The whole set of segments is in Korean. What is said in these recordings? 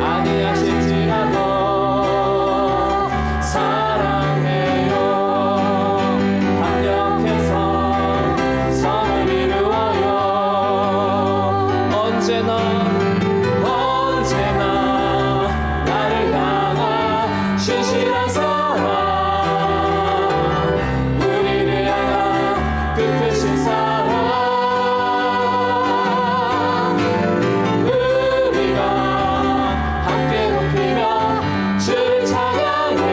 아니하실지라도 사랑해요. 합력해서 선을 이루어요. 언제나 나를 향한 신실한 사랑, 우리를 향한 그 크신 사랑, 우리가 함께 높이며 주를 찬양해.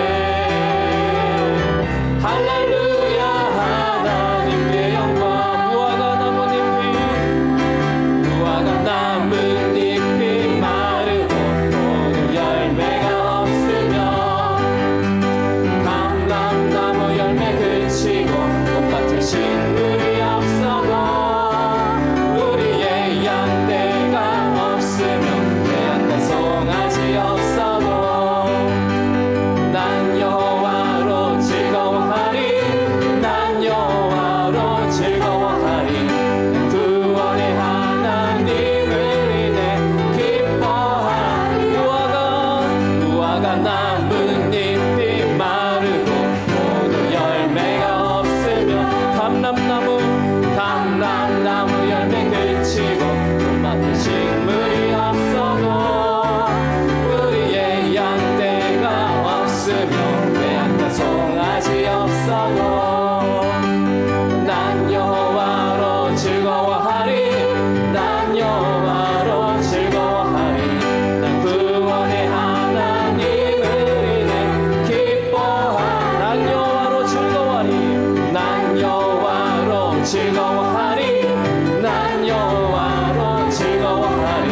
할렐루야. 하나님께 영광. 무화과 나뭇잎이 마르고 포도 열매가 없으며 감람나무 열매 그치고 꽃밭에 식물이 없어도 우리의 양떼가 없으며 매한간 송아지 없어도 난 여호와로 즐거워하리. 난 여호와로 즐거워하리. 구원의 하나님을 인해 기뻐하리. 무화과 나뭇잎이 마르고 포도 열매가 없으며 감람나무 열매 그치고 꽃밭에 식물이 없어도 우리의 양떼가 없으며 매한간 송아지 없어도 난 여호와로 즐거워하리. 난 여호와로 즐거워하리. 난 구원의 하나님을 인해 기뻐하리. 난 여호와로 즐거워하리. 난 여호와로 즐거워하리. 난 여호와로 즐거워하리.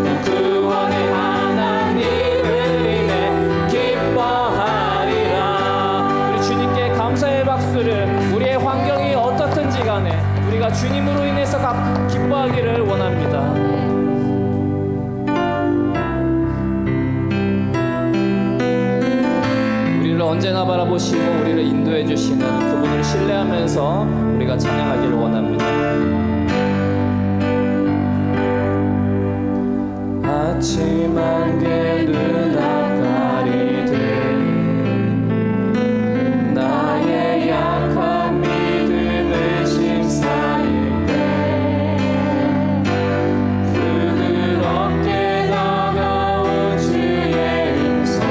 난 구원의 하나님을 인해 기뻐하리라. 우리 주님께 감사의 박수를, 우리의 환경이 어떻든지 간에 우리가 주님으로 인해서 기뻐하기를 원합니다. 우리를 언제나 바라보시고 우리를 인도해 주시는 그분을 신뢰하면서 우리가 찬양하기를 원합니다. 아침 안개 눈앞 가리듯 나의 약한 믿음을 심사일 때 부드럽게 다가온 주의 음성,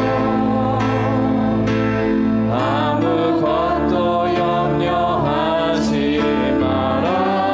아무것도 염려하지 마라.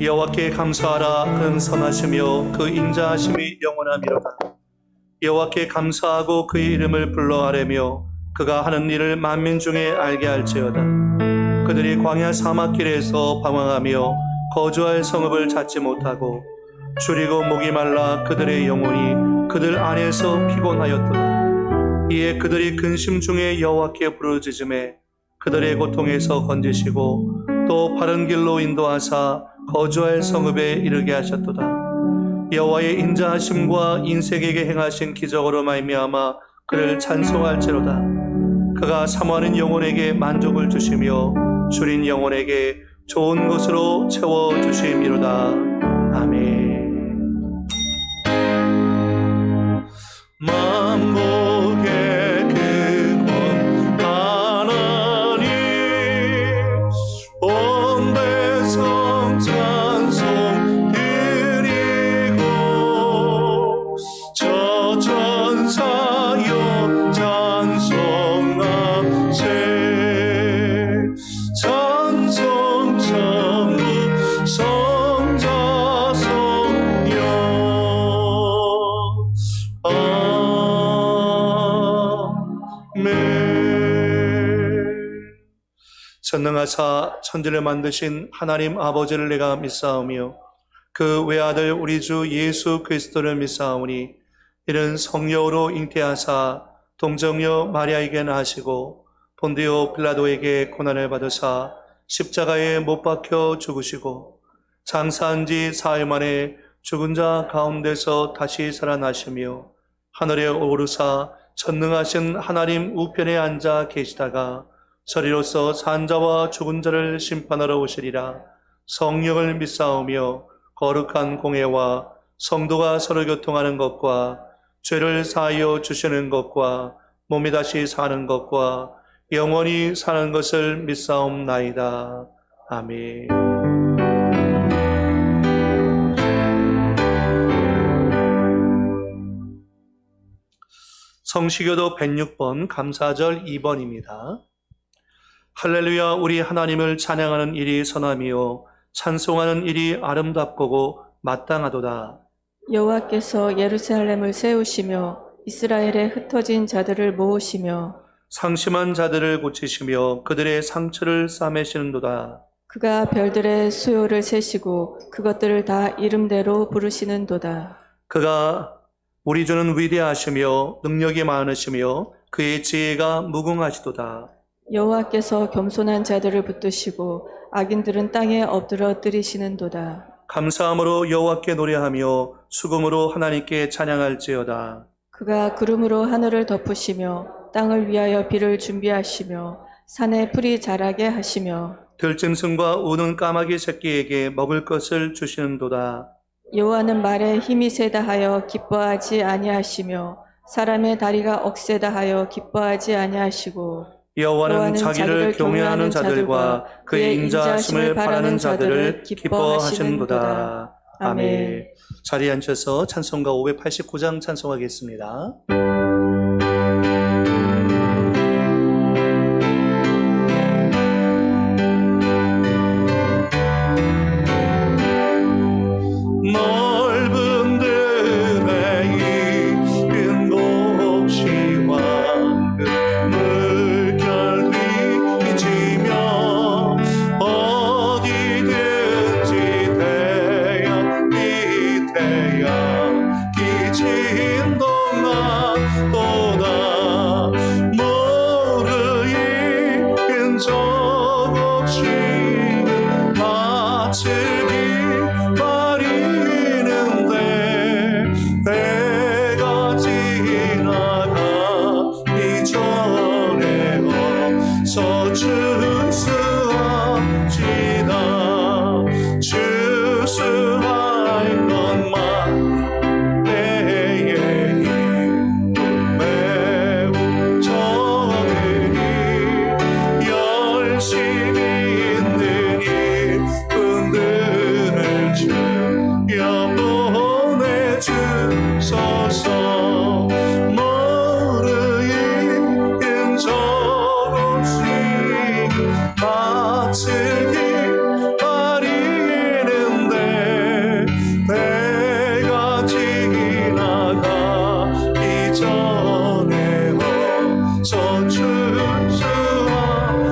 여호와께 감사하라. 그는 선하시며 그 인자하심이 영원하미로다. 여호와께 감사하고 그의 이름을 불러 아뢰며 그가 하는 일을 만민 중에 알게 할지어다. 그들이 광야 사막길에서 방황하며 거주할 성읍을 찾지 못하고 줄이고 목이 말라 그들의 영혼이 그들 안에서 피곤하였도다. 이에 그들이 근심 중에 여호와께 부르짖음에 그들의 고통에서 건지시고 또 바른 길로 인도하사 거주할 성읍에 이르게 하셨도다. 여호와의 인자하심과 인색에게 행하신 기적으로 말미암아 그를 찬송할지로다. 그가 사모하는 영혼에게 만족을 주시며 줄인 영혼에게 좋은 것으로 채워주심이로다. 아멘. 만복의 근원 하나님 온 백성 찬송 드리고 저 천사여 찬송하세. 찬송 천국 성자 성령 전능하사 천지를 만드신 하나님 아버지를 내가 믿사오며 그 외아들 우리 주 예수 그리스도를 믿사오니 이는 성령으로 잉태하사 동정녀 마리아에게 나시고 본디오 빌라도에게 고난을 받으사 십자가에 못 박혀 죽으시고 장사한 지 사흘 만에 죽은 자 가운데서 다시 살아나시며 하늘에 오르사 전능하신 하나님 우편에 앉아 계시다가 저리로서 산 자와 죽은 자를 심판하러 오시리라. 성령을 믿사오며 거룩한 공회와 성도가 서로 교통하는 것과 죄를 사하여 주시는 것과 몸이 다시 사는 것과 영원히 사는 것을 믿사옵나이다. 아멘. 성시교도 106번 감사절 2번입니다. 할렐루야. 우리 하나님을 찬양하는 일이 선함이요 찬송하는 일이 아름답고 마땅하도다. 여호와께서 예루살렘을 세우시며 이스라엘에 흩어진 자들을 모으시며 상심한 자들을 고치시며 그들의 상처를 싸매시는도다. 그가 별들의 수요를 세시고 그것들을 다 이름대로 부르시는도다. 그가 우리 주는 위대하시며 능력이 많으시며 그의 지혜가 무궁하시도다. 여호와께서 겸손한 자들을 붙드시고 악인들은 땅에 엎드려 뜨리시는도다. 감사함으로 여호와께 노래하며 수금으로 하나님께 찬양할지어다. 그가 구름으로 하늘을 덮으시며 땅을 위하여 비를 준비하시며 산에 풀이 자라게 하시며 들짐승과 우는 까마귀 새끼에게 먹을 것을 주시는도다. 여호와는 말에 힘이 세다 하여 기뻐하지 아니하시며 사람의 다리가 억세다 하여 기뻐하지 아니하시고 여호와는 자기를 경외하는 자들과 그의 인자하심을 바라는 자들을 기뻐하시는도다. 아멘. 자리에 앉아서 찬송가 589장 찬송하겠습니다. 넓은 들에 익은 곡식과 물결 뒤지며 어디든지 태양 기진 동안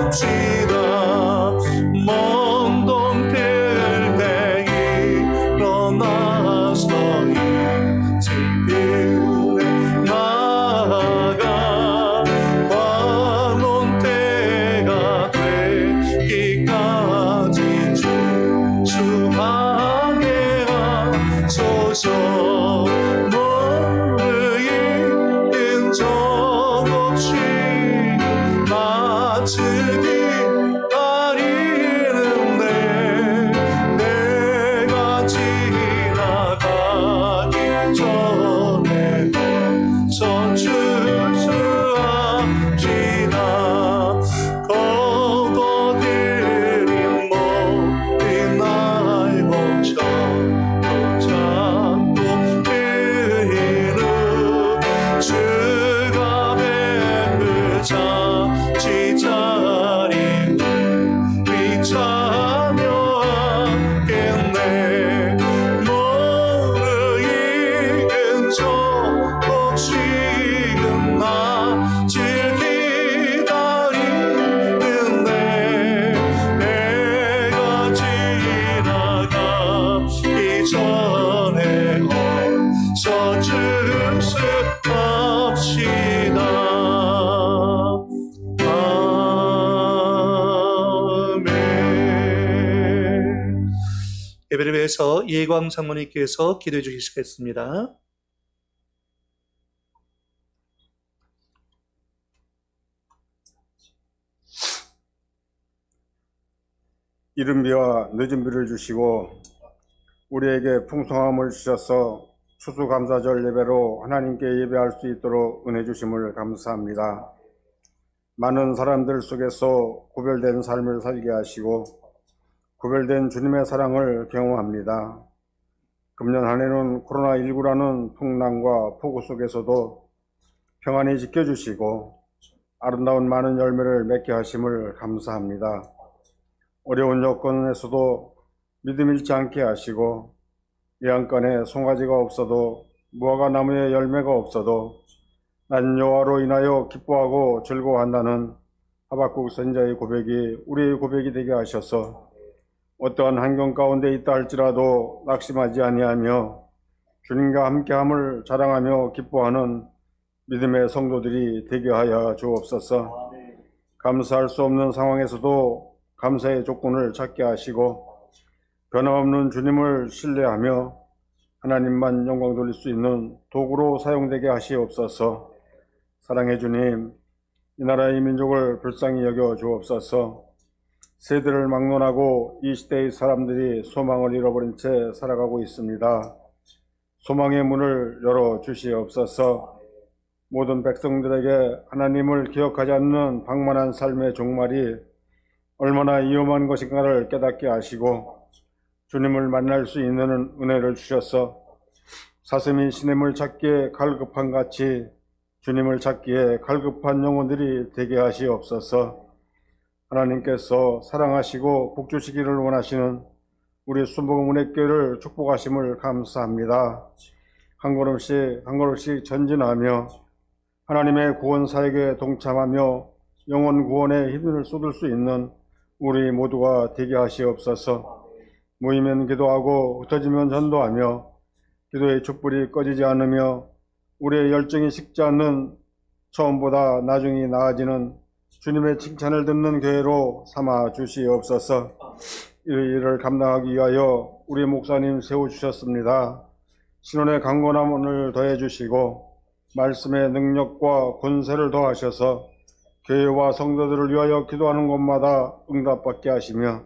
주수합시다. 먼 동틀 때 일어나서 이집길에 나아가 환원 때가 되기까지 주수하게 하소서. 너의 인정 없이 낯을 기다리는데 내가 지나가기 전에 선주수합시다. 걷어들인 모든 날 고쳐 잡고 그이루 주가 뱀을 지자리 위참여하겠네. 너의 근처 지금 낯을 기다리는데 내가 지나가기 전에 어서 주수합시다. 아멘. 예배를 위해서 예광 장로님께서 기도해 주시겠습니다. 이른 비와 늦은 비를 주시고 우리에게 풍성함을 주셔서 추수감사절 예배로 하나님께 예배할 수 있도록 은혜 주심을 감사합니다. 많은 사람들 속에서 구별된 삶을 살게 하시고 구별된 주님의 사랑을 경험합니다. 금년 한 해는 코로나19라는 풍랑과 폭우 속에서도 평안히 지켜주시고 아름다운 많은 열매를 맺게 하심을 감사합니다. 어려운 여건에서도 믿음 잃지 않게 하시고 예안간에 송아지가 없어도 무화과 나무에 열매가 없어도 난 여호와로 인하여 기뻐하고 즐거워한다는 하박국 선지자의 고백이 우리의 고백이 되게 하셔서 어떠한 환경 가운데 있다 할지라도 낙심하지 아니하며 주님과 함께함을 자랑하며 기뻐하는 믿음의 성도들이 되게 하여 주옵소서. 감사할 수 없는 상황에서도 감사의 조건을 찾게 하시고 변함없는 주님을 신뢰하며 하나님만 영광 돌릴 수 있는 도구로 사용되게 하시옵소서. 사랑의 주님, 이 나라의 민족을 불쌍히 여겨 주옵소서. 세대를 막론하고 이 시대의 사람들이 소망을 잃어버린 채 살아가고 있습니다. 소망의 문을 열어 주시옵소서. 모든 백성들에게 하나님을 기억하지 않는 방만한 삶의 종말이 얼마나 위험한 것인가를 깨닫게 하시고 주님을 만날 수 있는 은혜를 주셔서 사슴이 시냇물 찾기에 갈급한 같이 주님을 찾기에 갈급한 영혼들이 되게 하시옵소서. 하나님께서 사랑하시고 복주시기를 원하시는 우리 순복음 은혜교회를 축복하심을 감사합니다. 한 걸음씩 한 걸음씩 전진하며 하나님의 구원 사역에 동참하며 영혼 구원에 힘을 쏟을 수 있는 우리 모두가 되게 하시옵소서. 모이면 기도하고 흩어지면 전도하며 기도의 촛불이 꺼지지 않으며 우리의 열정이 식지 않는 처음보다 나중이 나아지는 주님의 칭찬을 듣는 교회로 삼아 주시옵소서. 이 일을 감당하기 위하여 우리 목사님 세워주셨습니다. 신원의 강건함을 더해주시고 말씀의 능력과 권세를 더하셔서 교회와 성도들을 위하여 기도하는 곳마다 응답받게 하시며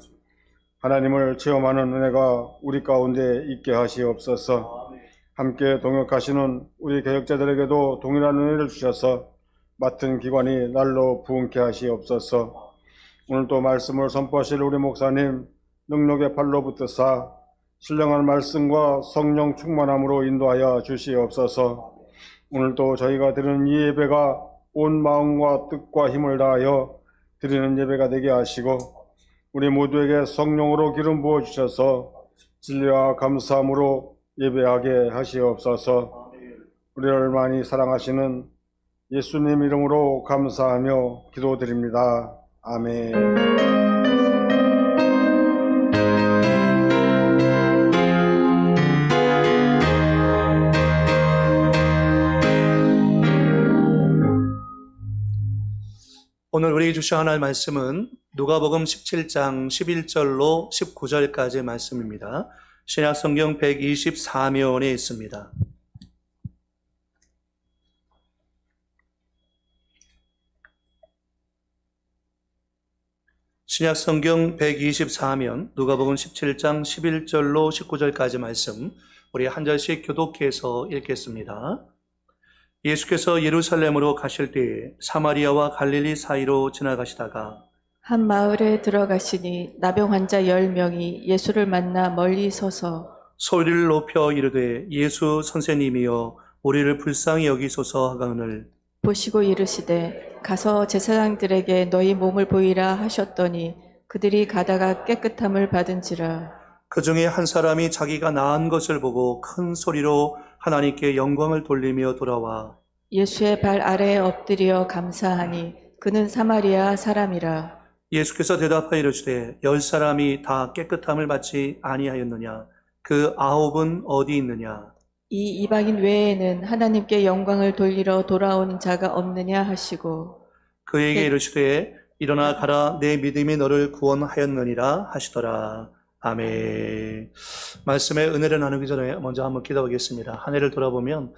하나님을 체험하는 은혜가 우리 가운데 있게 하시옵소서. 함께 동역하시는 우리 개혁자들에게도 동일한 은혜를 주셔서 맡은 기관이 날로 부흥케 하시옵소서. 오늘도 말씀을 선포하실 우리 목사님 능력의 팔로 붙드사 신령한 말씀과 성령 충만함으로 인도하여 주시옵소서. 오늘도 저희가 드리는 이 예배가 온 마음과 뜻과 힘을 다하여 드리는 예배가 되게 하시고 우리 모두에게 성령으로 기름 부어주셔서 진리와 감사함으로 예배하게 하시옵소서. 우리를 많이 사랑하시는 예수님 이름으로 감사하며 기도드립니다. 아멘. 오늘 우리에게 주신 하나님의 말씀은 누가복음 17장 11절로 19절까지의 말씀입니다. 신약성경 124면에 있습니다. 신약성경 124면 누가복음 17장 11절로 19절까지 말씀 우리 한 절씩 교독해서 읽겠습니다. 예수께서 예루살렘으로 가실 때에 사마리아와 갈릴리 사이로 지나가시다가 한 마을에 들어가시니 나병 환자 10명이 예수를 만나 멀리 서서 소리를 높여 이르되 예수 선생님이여 우리를 불쌍히 여기소서 하거늘 보시고 이르시되 가서 제사장들에게 너희 몸을 보이라 하셨더니 그들이 가다가 깨끗함을 받은지라. 그 중에 한 사람이 자기가 나은 것을 보고 큰 소리로 하나님께 영광을 돌리며 돌아와 예수의 발 아래에 엎드려 감사하니 그는 사마리아 사람이라. 예수께서 대답하여 이르시되 10사람이 다 깨끗함을 받지 아니하였느냐 그 9은 어디 있느냐 이 이방인 외에는 하나님께 영광을 돌리러 돌아온 자가 없느냐 하시고 그에게 이르시되 일어나 가라 내 믿음이 너를 구원하였느니라 하시더라. 아멘. 말씀의 은혜를 나누기 전에 먼저 한번 기도하겠습니다. 한 해를 돌아보면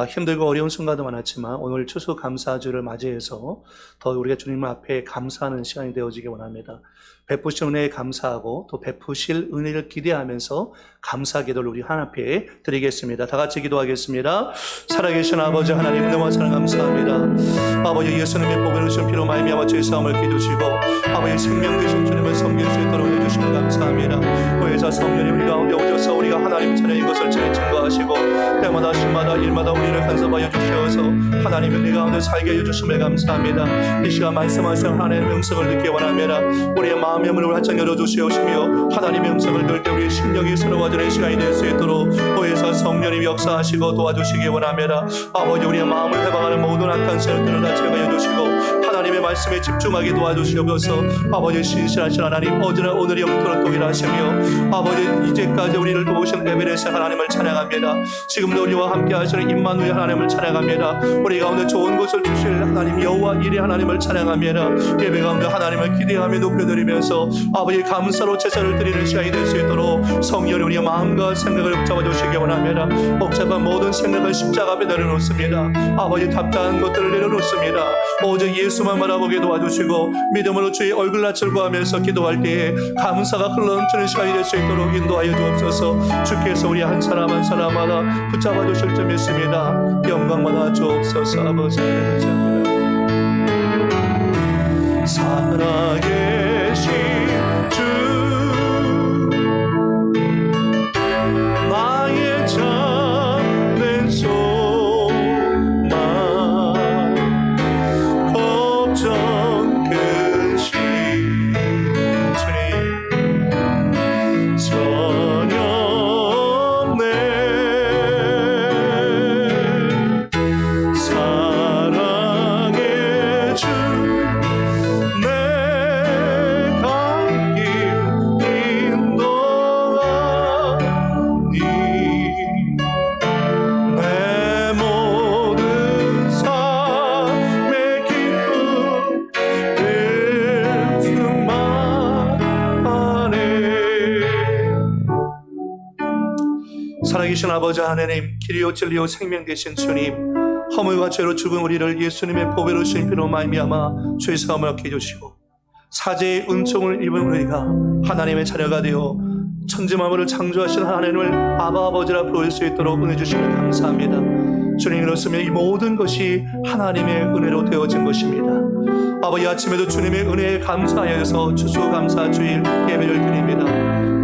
힘들고 어려운 순간도 많았지만 오늘 추수감사주를 맞이해서 더 우리가 주님 앞에 감사하는 시간이 되어지기 원합니다. 베푸신 은혜에 감사하고 또 베푸실 은혜를 기대하면서 감사 기도를 우리 하나님 앞에 드리겠습니다. 다 같이 기도하겠습니다. 살아계신 아버지 하나님 은혜와 사랑 감사합니다. 아버지 예수님의 복을 주신 피로 말미암아 죄 사함을 기두시고 아버지 생명 되신 주님을 섬길 수 있도록 해주시면 감사합니다. 오해자 성령님 우리 가운데 오셔서 우리가 하나님 차례인 것을 증거하시고 때마다 시마다 일마다 우리를 간섭하여 주셔서 하나님의 내 가운데 살게 해주심을 감사합니다. 이 시간 말씀하신 하나님의 음성을 듣기 원합니다. 우리의 마음의 문을 활짝 열어주시오시며 하나님의 음성을 들을 때 우리의 심령이 새로워지는 시간이 될 수 있도록 오해사 성령님 역사하시고 도와주시기 원합니다. 아버지 우리의 마음을 회방하는 모든 악한 세력들을 다 제거해 주시고 하나님의 말씀에 집중하게 도와주시옵소서. 아버지 신실하신 하나님 어제나 오늘이 영토록 동일하시며 아버지 이제까지 우리를 도우신 에베레스 하나님을 찬양합니다. 지금도 우리와 함께 하시는 임마누엘 하나님을 찬양합니다. 우리 가운데 좋은 것을 주실 하나님 여호와 이레 하나님을 찬양합니다. 예배 가운데 하나님을 기대하며 높여드리면서 아버지 감사로 제사를 드리는 시간이 될 수 있도록 성령이 우리의 마음과 생각을 붙잡아 주시기 원합니다. 복잡한 모든 생각을 십자가 앞에 내려놓습니다. 아버지 답답한 것들을 내려놓습니다. 오직 예수만 바라보게 도와주시고 믿음으로 주의 얼굴낯을 구하면서 기도할 때에 감사가 흘러넘치는 시간이 될 수 있도록 인도하여 주옵소서. 주께서 우리 한 사람 한 사람마다 붙잡아 주실 줄 믿습니다. 영광받아 주옵소서. 아버지 감사합니다. 살아계신 주 나의 참된 소망 걱정 근심 주님 전혀 없네 사랑의 주 살아계신 아버지 하나님 길이요 진리요 생명 되신 주님 허물과 죄로 죽은 우리를 예수님의 보배로 주신 피로 말미암아 죄 사함을 얻게 해주시고 사제의 은총을 입은 우리가 하나님의 자녀가 되어 천지 만물을 창조하신 하나님을 아바 아버지라 부를 수 있도록 은혜 주시면 감사합니다. 주님 이렇으면 이 모든 것이 하나님의 은혜로 되어진 것입니다. 아버지 아침에도 주님의 은혜에 감사하여서 추수감사 주일 예배를 드립니다.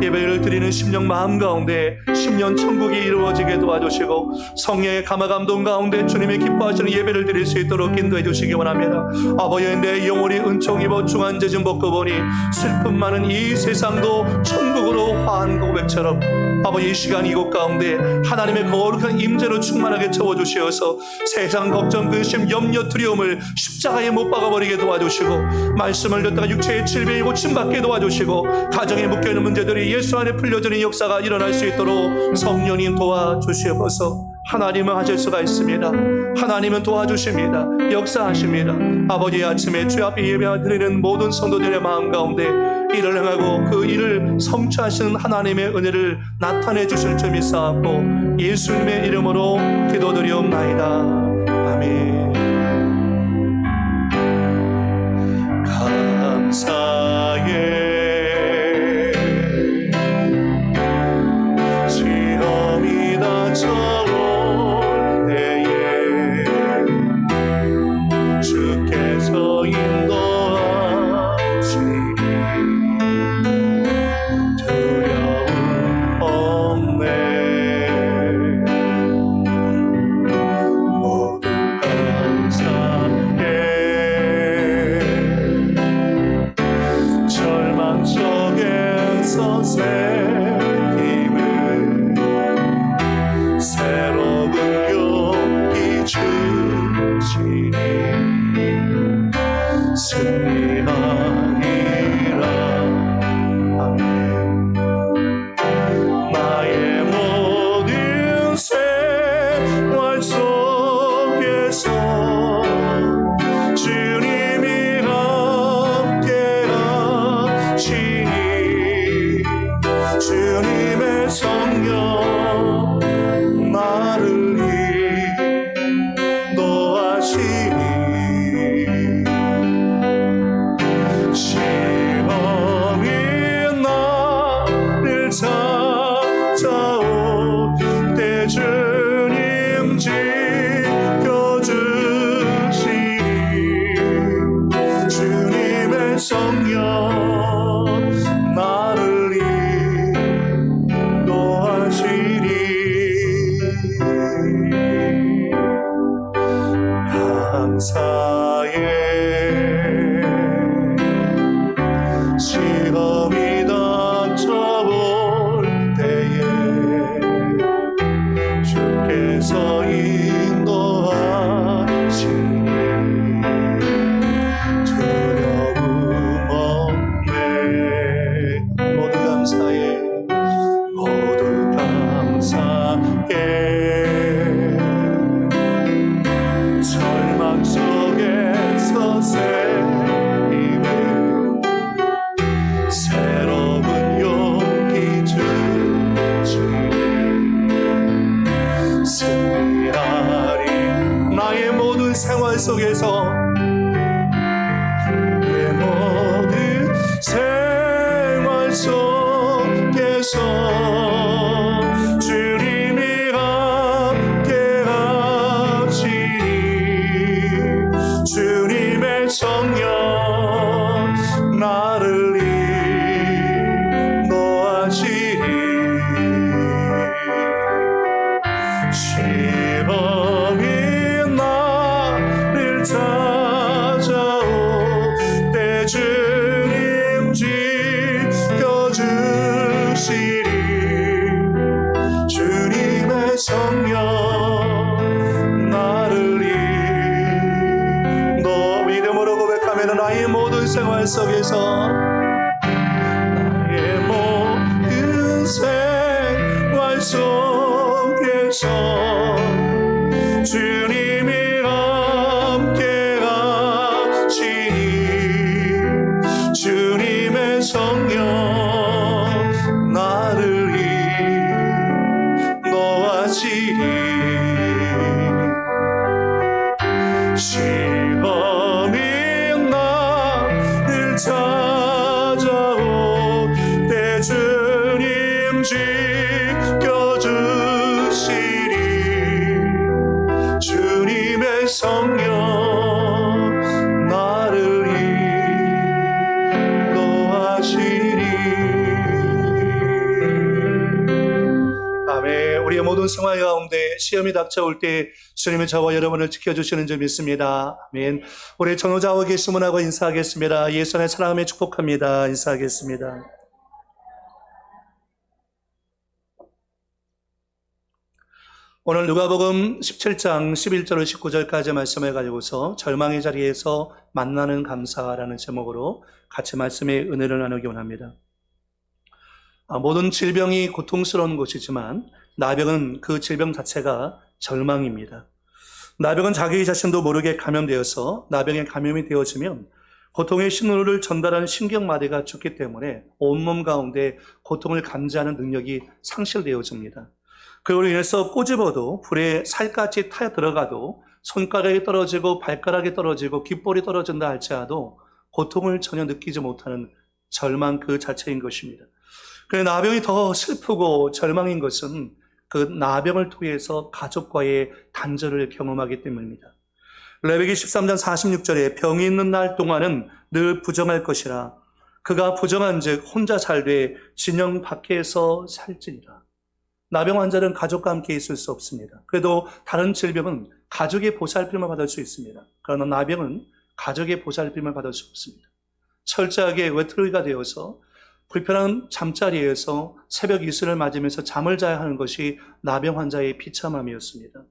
예배를 드리는 심령 마음 가운데 심령 천국이 이루어지게 도와주시고 성령의 감화 감동 가운데 주님의 기뻐하시는 예배를 드릴 수 있도록 인도해 주시기 원합니다. 아버지 내 영혼이 은총 입어 중한 죄좀 벗고 보니 슬픔 많은 이 세상도 천국으로 화한 고백처럼 아버지, 이 시간 이곳 가운데 하나님의 거룩한 임재로 충만하게 채워주시어서 세상 걱정, 근심, 염려, 두려움을 십자가에 못 박아버리게 도와주시고, 말씀을 듣다가 육체의 질병이 고침받게 도와주시고, 가정에 묶여있는 문제들이 예수 안에 풀려지는 역사가 일어날 수 있도록 성령님 도와주시옵소서. 하나님은 하실 수가 있습니다. 하나님은 도와주십니다. 역사하십니다. 아버지, 아침에 주 앞에 예배드리는 모든 성도들의 마음 가운데 일을 행하고 그 일을 성취하시는 하나님의 은혜를 나타내 주실 줄 믿사옵고 예수님의 이름으로 기도드리옵나이다. 아멘. 감사해 시험이 닥쳐올 때에 주께서 인도하시니 두려움 없네. 모두 감사해. 절망 속에서 새 힘을 새로운 용기 주시니 승리하리라. 아멘. 나의 모든 생활 속에서 주님이 함께하시니 주님의 성령 나를 인도하시니 시험이 나를 찾아올 때 주님 지켜주시니 주님의 성령 나를 인도하시니 감사해. 시험이 닥쳐올 때에 주께서 인도하시니 두려움 없네. 모두 감사해. 모두 감사해. 절망 속에서 새 힘을 새로운 용기 주시니 승리하리. 나의 모든 생활 속에서 내 모든 생활 속에서 주님이 함께하시니 주님의 성령 나를 인도하시니 시험이 나를 찾아올 때 주님 지켜주시니 주님의 성령 나를 인도. 믿음으로 고백하면 나의 모든 생활 속에서 나의 모든 생활 속에서 주님이 함께하시니 주님의 성령 나를 인도하시니 시험이 나를 찾아올 때 주님 지켜주시니 주님의 성령 나를 인도하시니. 아멘. 우리의 모든 생활 가운데 시험이 닥쳐올 때 주님은 저와 여러분을 지켜주시는 줄 믿습니다. 아멘. 우리 전호자와 계시문하고 인사하겠습니다. 예수의 사랑함에 축복합니다. 인사하겠습니다. 오늘 누가복음 17장 11절 19절까지 말씀을 가지고서 절망의 자리에서 만나는 감사라는 제목으로 같이 말씀의 은혜를 나누기 원합니다. 모든 질병이 고통스러운 것이지만 나병은 그 질병 자체가 절망입니다. 나병은 자기 자신도 모르게 감염되어서 나병에 감염이 되어지면 고통의 신호를 전달하는 신경마디가 죽기 때문에 온몸 가운데 고통을 감지하는 능력이 상실되어집니다. 그로 인해서 꼬집어도 불에 살갗이 타 들어가도 손가락이 떨어지고 발가락이 떨어지고 귓볼이 떨어진다 할지라도 고통을 전혀 느끼지 못하는 절망 그 자체인 것입니다. 그런데 나병이 더 슬프고 절망인 것은 그 나병을 통해서 가족과의 단절을 경험하기 때문입니다. 레위기 13장 46절에 병이 있는 날 동안은 늘 부정할 것이라 그가 부정한 즉 혼자 살되 진영 밖에서 살지니라. 나병 환자는 가족과 함께 있을 수 없습니다. 그래도 다른 질병은 가족의 보살핌을 받을 수 있습니다. 그러나 나병은 가족의 보살핌을 받을 수 없습니다. 철저하게 외톨이가 되어서 불편한 잠자리에서 새벽 이슬을 맞으면서 잠을 자야 하는 것이 나병 환자의 비참함이었습니다.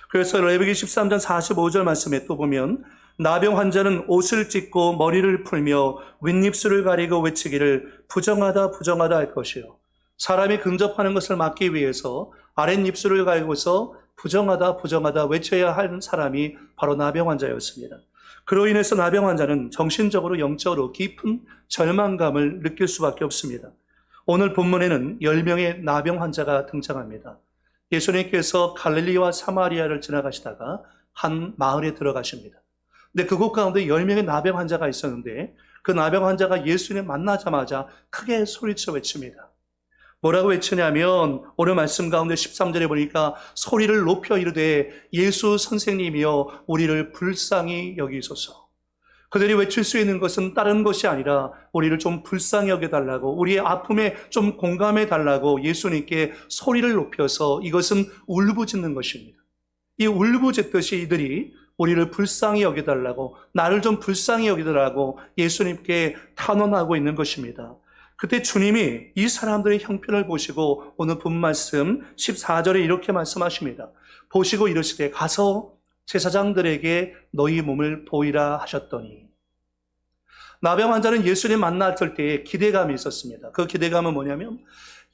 그래서 레위기 13장 45절 말씀에 또 보면 나병 환자는 옷을 찢고 머리를 풀며 윗입술을 가리고 외치기를 부정하다 부정하다 할 것이요. 사람이 근접하는 것을 막기 위해서 아랫입술을 가리고서 부정하다 부정하다 외쳐야 하는 사람이 바로 나병 환자였습니다. 그로 인해서 나병 환자는 정신적으로 영적으로 깊은 절망감을 느낄 수밖에 없습니다. 오늘 본문에는 10명의 나병 환자가 등장합니다. 예수님께서 갈릴리와 사마리아를 지나가시다가 한 마을에 들어가십니다. 근데 그곳 가운데 10명의 나병 환자가 있었는데 그 나병 환자가 예수님 만나자마자 크게 소리쳐 외칩니다. 뭐라고 외치냐면 오늘 말씀 가운데 13절에 보니까 소리를 높여 이르되 예수 선생님이여 우리를 불쌍히 여기소서. 그들이 외칠 수 있는 것은 다른 것이 아니라 우리를 좀 불쌍히 여겨달라고, 우리의 아픔에 좀 공감해달라고 예수님께 소리를 높여서 이것은 울부짖는 것입니다. 이 울부짖듯이 이들이 우리를 불쌍히 여겨달라고, 나를 좀 불쌍히 여기더라고 예수님께 탄원하고 있는 것입니다. 그때 주님이 이 사람들의 형편을 보시고 오늘 본 말씀 14절에 이렇게 말씀하십니다. 보시고 이르시되 가서 제사장들에게 너희 몸을 보이라 하셨더니. 나병 환자는 예수님 만났을 때에 기대감이 있었습니다. 그 기대감은 뭐냐면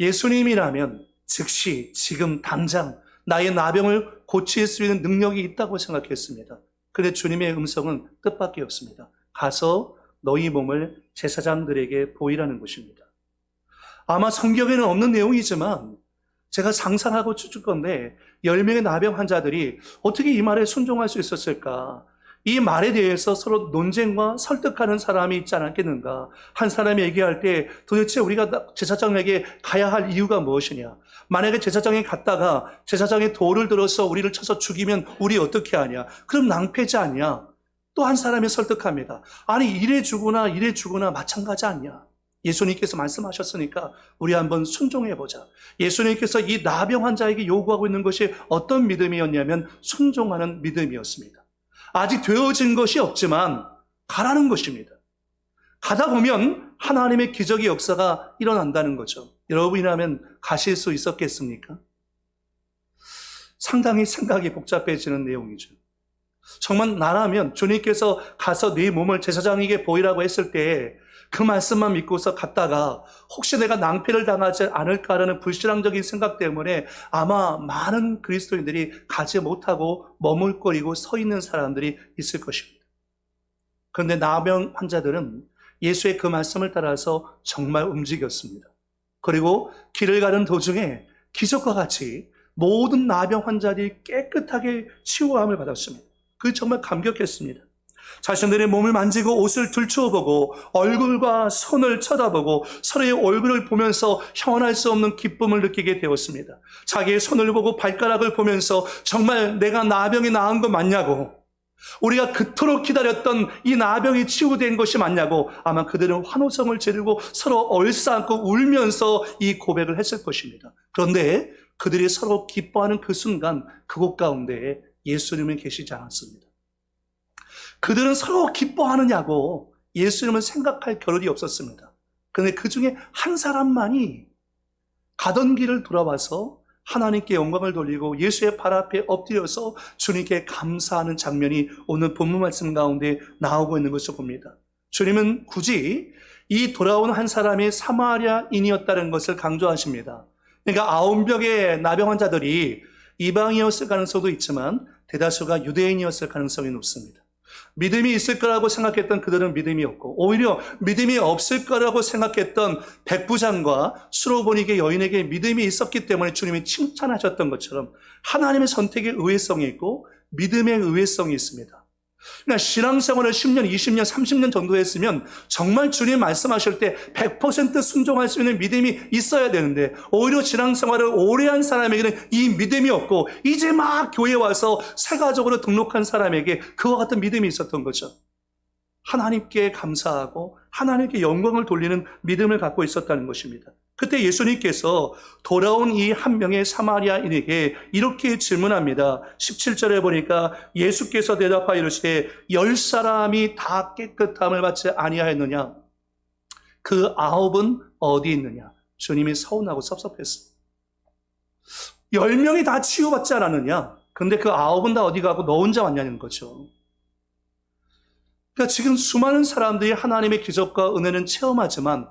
예수님이라면 즉시 지금 당장 나의 나병을 고칠 수 있는 능력이 있다고 생각했습니다. 그런데 주님의 음성은 뜻밖의 없습니다. 가서 너희 몸을 제사장들에게 보이라는 것입니다. 아마 성경에는 없는 내용이지만 제가 상상하고 추측 건데 10명의 나병 환자들이 어떻게 이 말에 순종할 수 있었을까? 이 말에 대해서 서로 논쟁과 설득하는 사람이 있지 않았겠는가? 한 사람이 얘기할 때 도대체 우리가 제사장에게 가야 할 이유가 무엇이냐? 만약에 제사장에 갔다가 제사장이 돌을 들어서 우리를 쳐서 죽이면 우리 어떻게 하냐? 그럼 낭패지 않냐? 또 한 사람이 설득합니다. 아니 이래 주거나 이래 주거나 마찬가지 아니냐? 예수님께서 말씀하셨으니까 우리 한번 순종해보자. 예수님께서 이 나병 환자에게 요구하고 있는 것이 어떤 믿음이었냐면 순종하는 믿음이었습니다. 아직 되어진 것이 없지만 가라는 것입니다. 가다 보면 하나님의 기적의 역사가 일어난다는 거죠. 여러분이라면 가실 수 있었겠습니까? 상당히 생각이 복잡해지는 내용이죠. 정말 나라면 주님께서 가서 네 몸을 제사장에게 보이라고 했을 때 그 말씀만 믿고서 갔다가 혹시 내가 낭패를 당하지 않을까라는 불신앙적인 생각 때문에 아마 많은 그리스도인들이 가지 못하고 머물거리고 서 있는 사람들이 있을 것입니다. 그런데 나병 환자들은 예수의 그 말씀을 따라서 정말 움직였습니다. 그리고 길을 가는 도중에 기적과 같이 모든 나병 환자들이 깨끗하게 치유함을 받았습니다. 그게 정말 감격했습니다. 자신들의 몸을 만지고 옷을 들추어보고 얼굴과 손을 쳐다보고 서로의 얼굴을 보면서 형언할 수 없는 기쁨을 느끼게 되었습니다. 자기의 손을 보고 발가락을 보면서 정말 내가 나병이 나은 거 맞냐고, 우리가 그토록 기다렸던 이 나병이 치유된 것이 맞냐고 아마 그들은 환호성을 지르고 서로 얼싸안고 울면서 이 고백을 했을 것입니다. 그런데 그들이 서로 기뻐하는 그 순간 그곳 가운데 예수님은 계시지 않았습니다. 그들은 서로 기뻐하느냐고 예수님을 생각할 겨를이 없었습니다. 그런데 그 중에 한 사람만이 가던 길을 돌아와서 하나님께 영광을 돌리고 예수의 발 앞에 엎드려서 주님께 감사하는 장면이 오늘 본문 말씀 가운데 나오고 있는 것을 봅니다. 주님은 굳이 이 돌아온 한 사람이 사마리아인이었다는 것을 강조하십니다. 그러니까 9명의 나병 환자들이 이방인이었을 가능성도 있지만 대다수가 유대인이었을 가능성이 높습니다. 믿음이 있을 거라고 생각했던 그들은 믿음이 없고, 오히려 믿음이 없을 거라고 생각했던 백부장과 수로보니게 여인에게 믿음이 있었기 때문에 주님이 칭찬하셨던 것처럼 하나님의 선택의 의외성이 있고 믿음의 의외성이 있습니다. 그러니까 신앙생활을 10년, 20년, 30년 정도 했으면 정말 주님 말씀하실 때 100% 순종할 수 있는 믿음이 있어야 되는데, 오히려 신앙생활을 오래 한 사람에게는 이 믿음이 없고 이제 막 교회에 와서 새가족으로 등록한 사람에게 그와 같은 믿음이 있었던 거죠. 하나님께 감사하고 하나님께 영광을 돌리는 믿음을 갖고 있었다는 것입니다. 그때 예수님께서 돌아온 이 한 명의 사마리아인에게 이렇게 질문합니다. 17절에 보니까 예수께서 대답하여 이르시되 10사람이 다 깨끗함을 받지 아니하였느냐? 그 9은 어디 있느냐? 주님이 서운하고 섭섭했어요. 10명이 다 치유받지 않았느냐? 근데 그 9은 다 어디 가고 너 혼자 왔냐는 거죠. 그러니까 지금 수많은 사람들이 하나님의 기적과 은혜는 체험하지만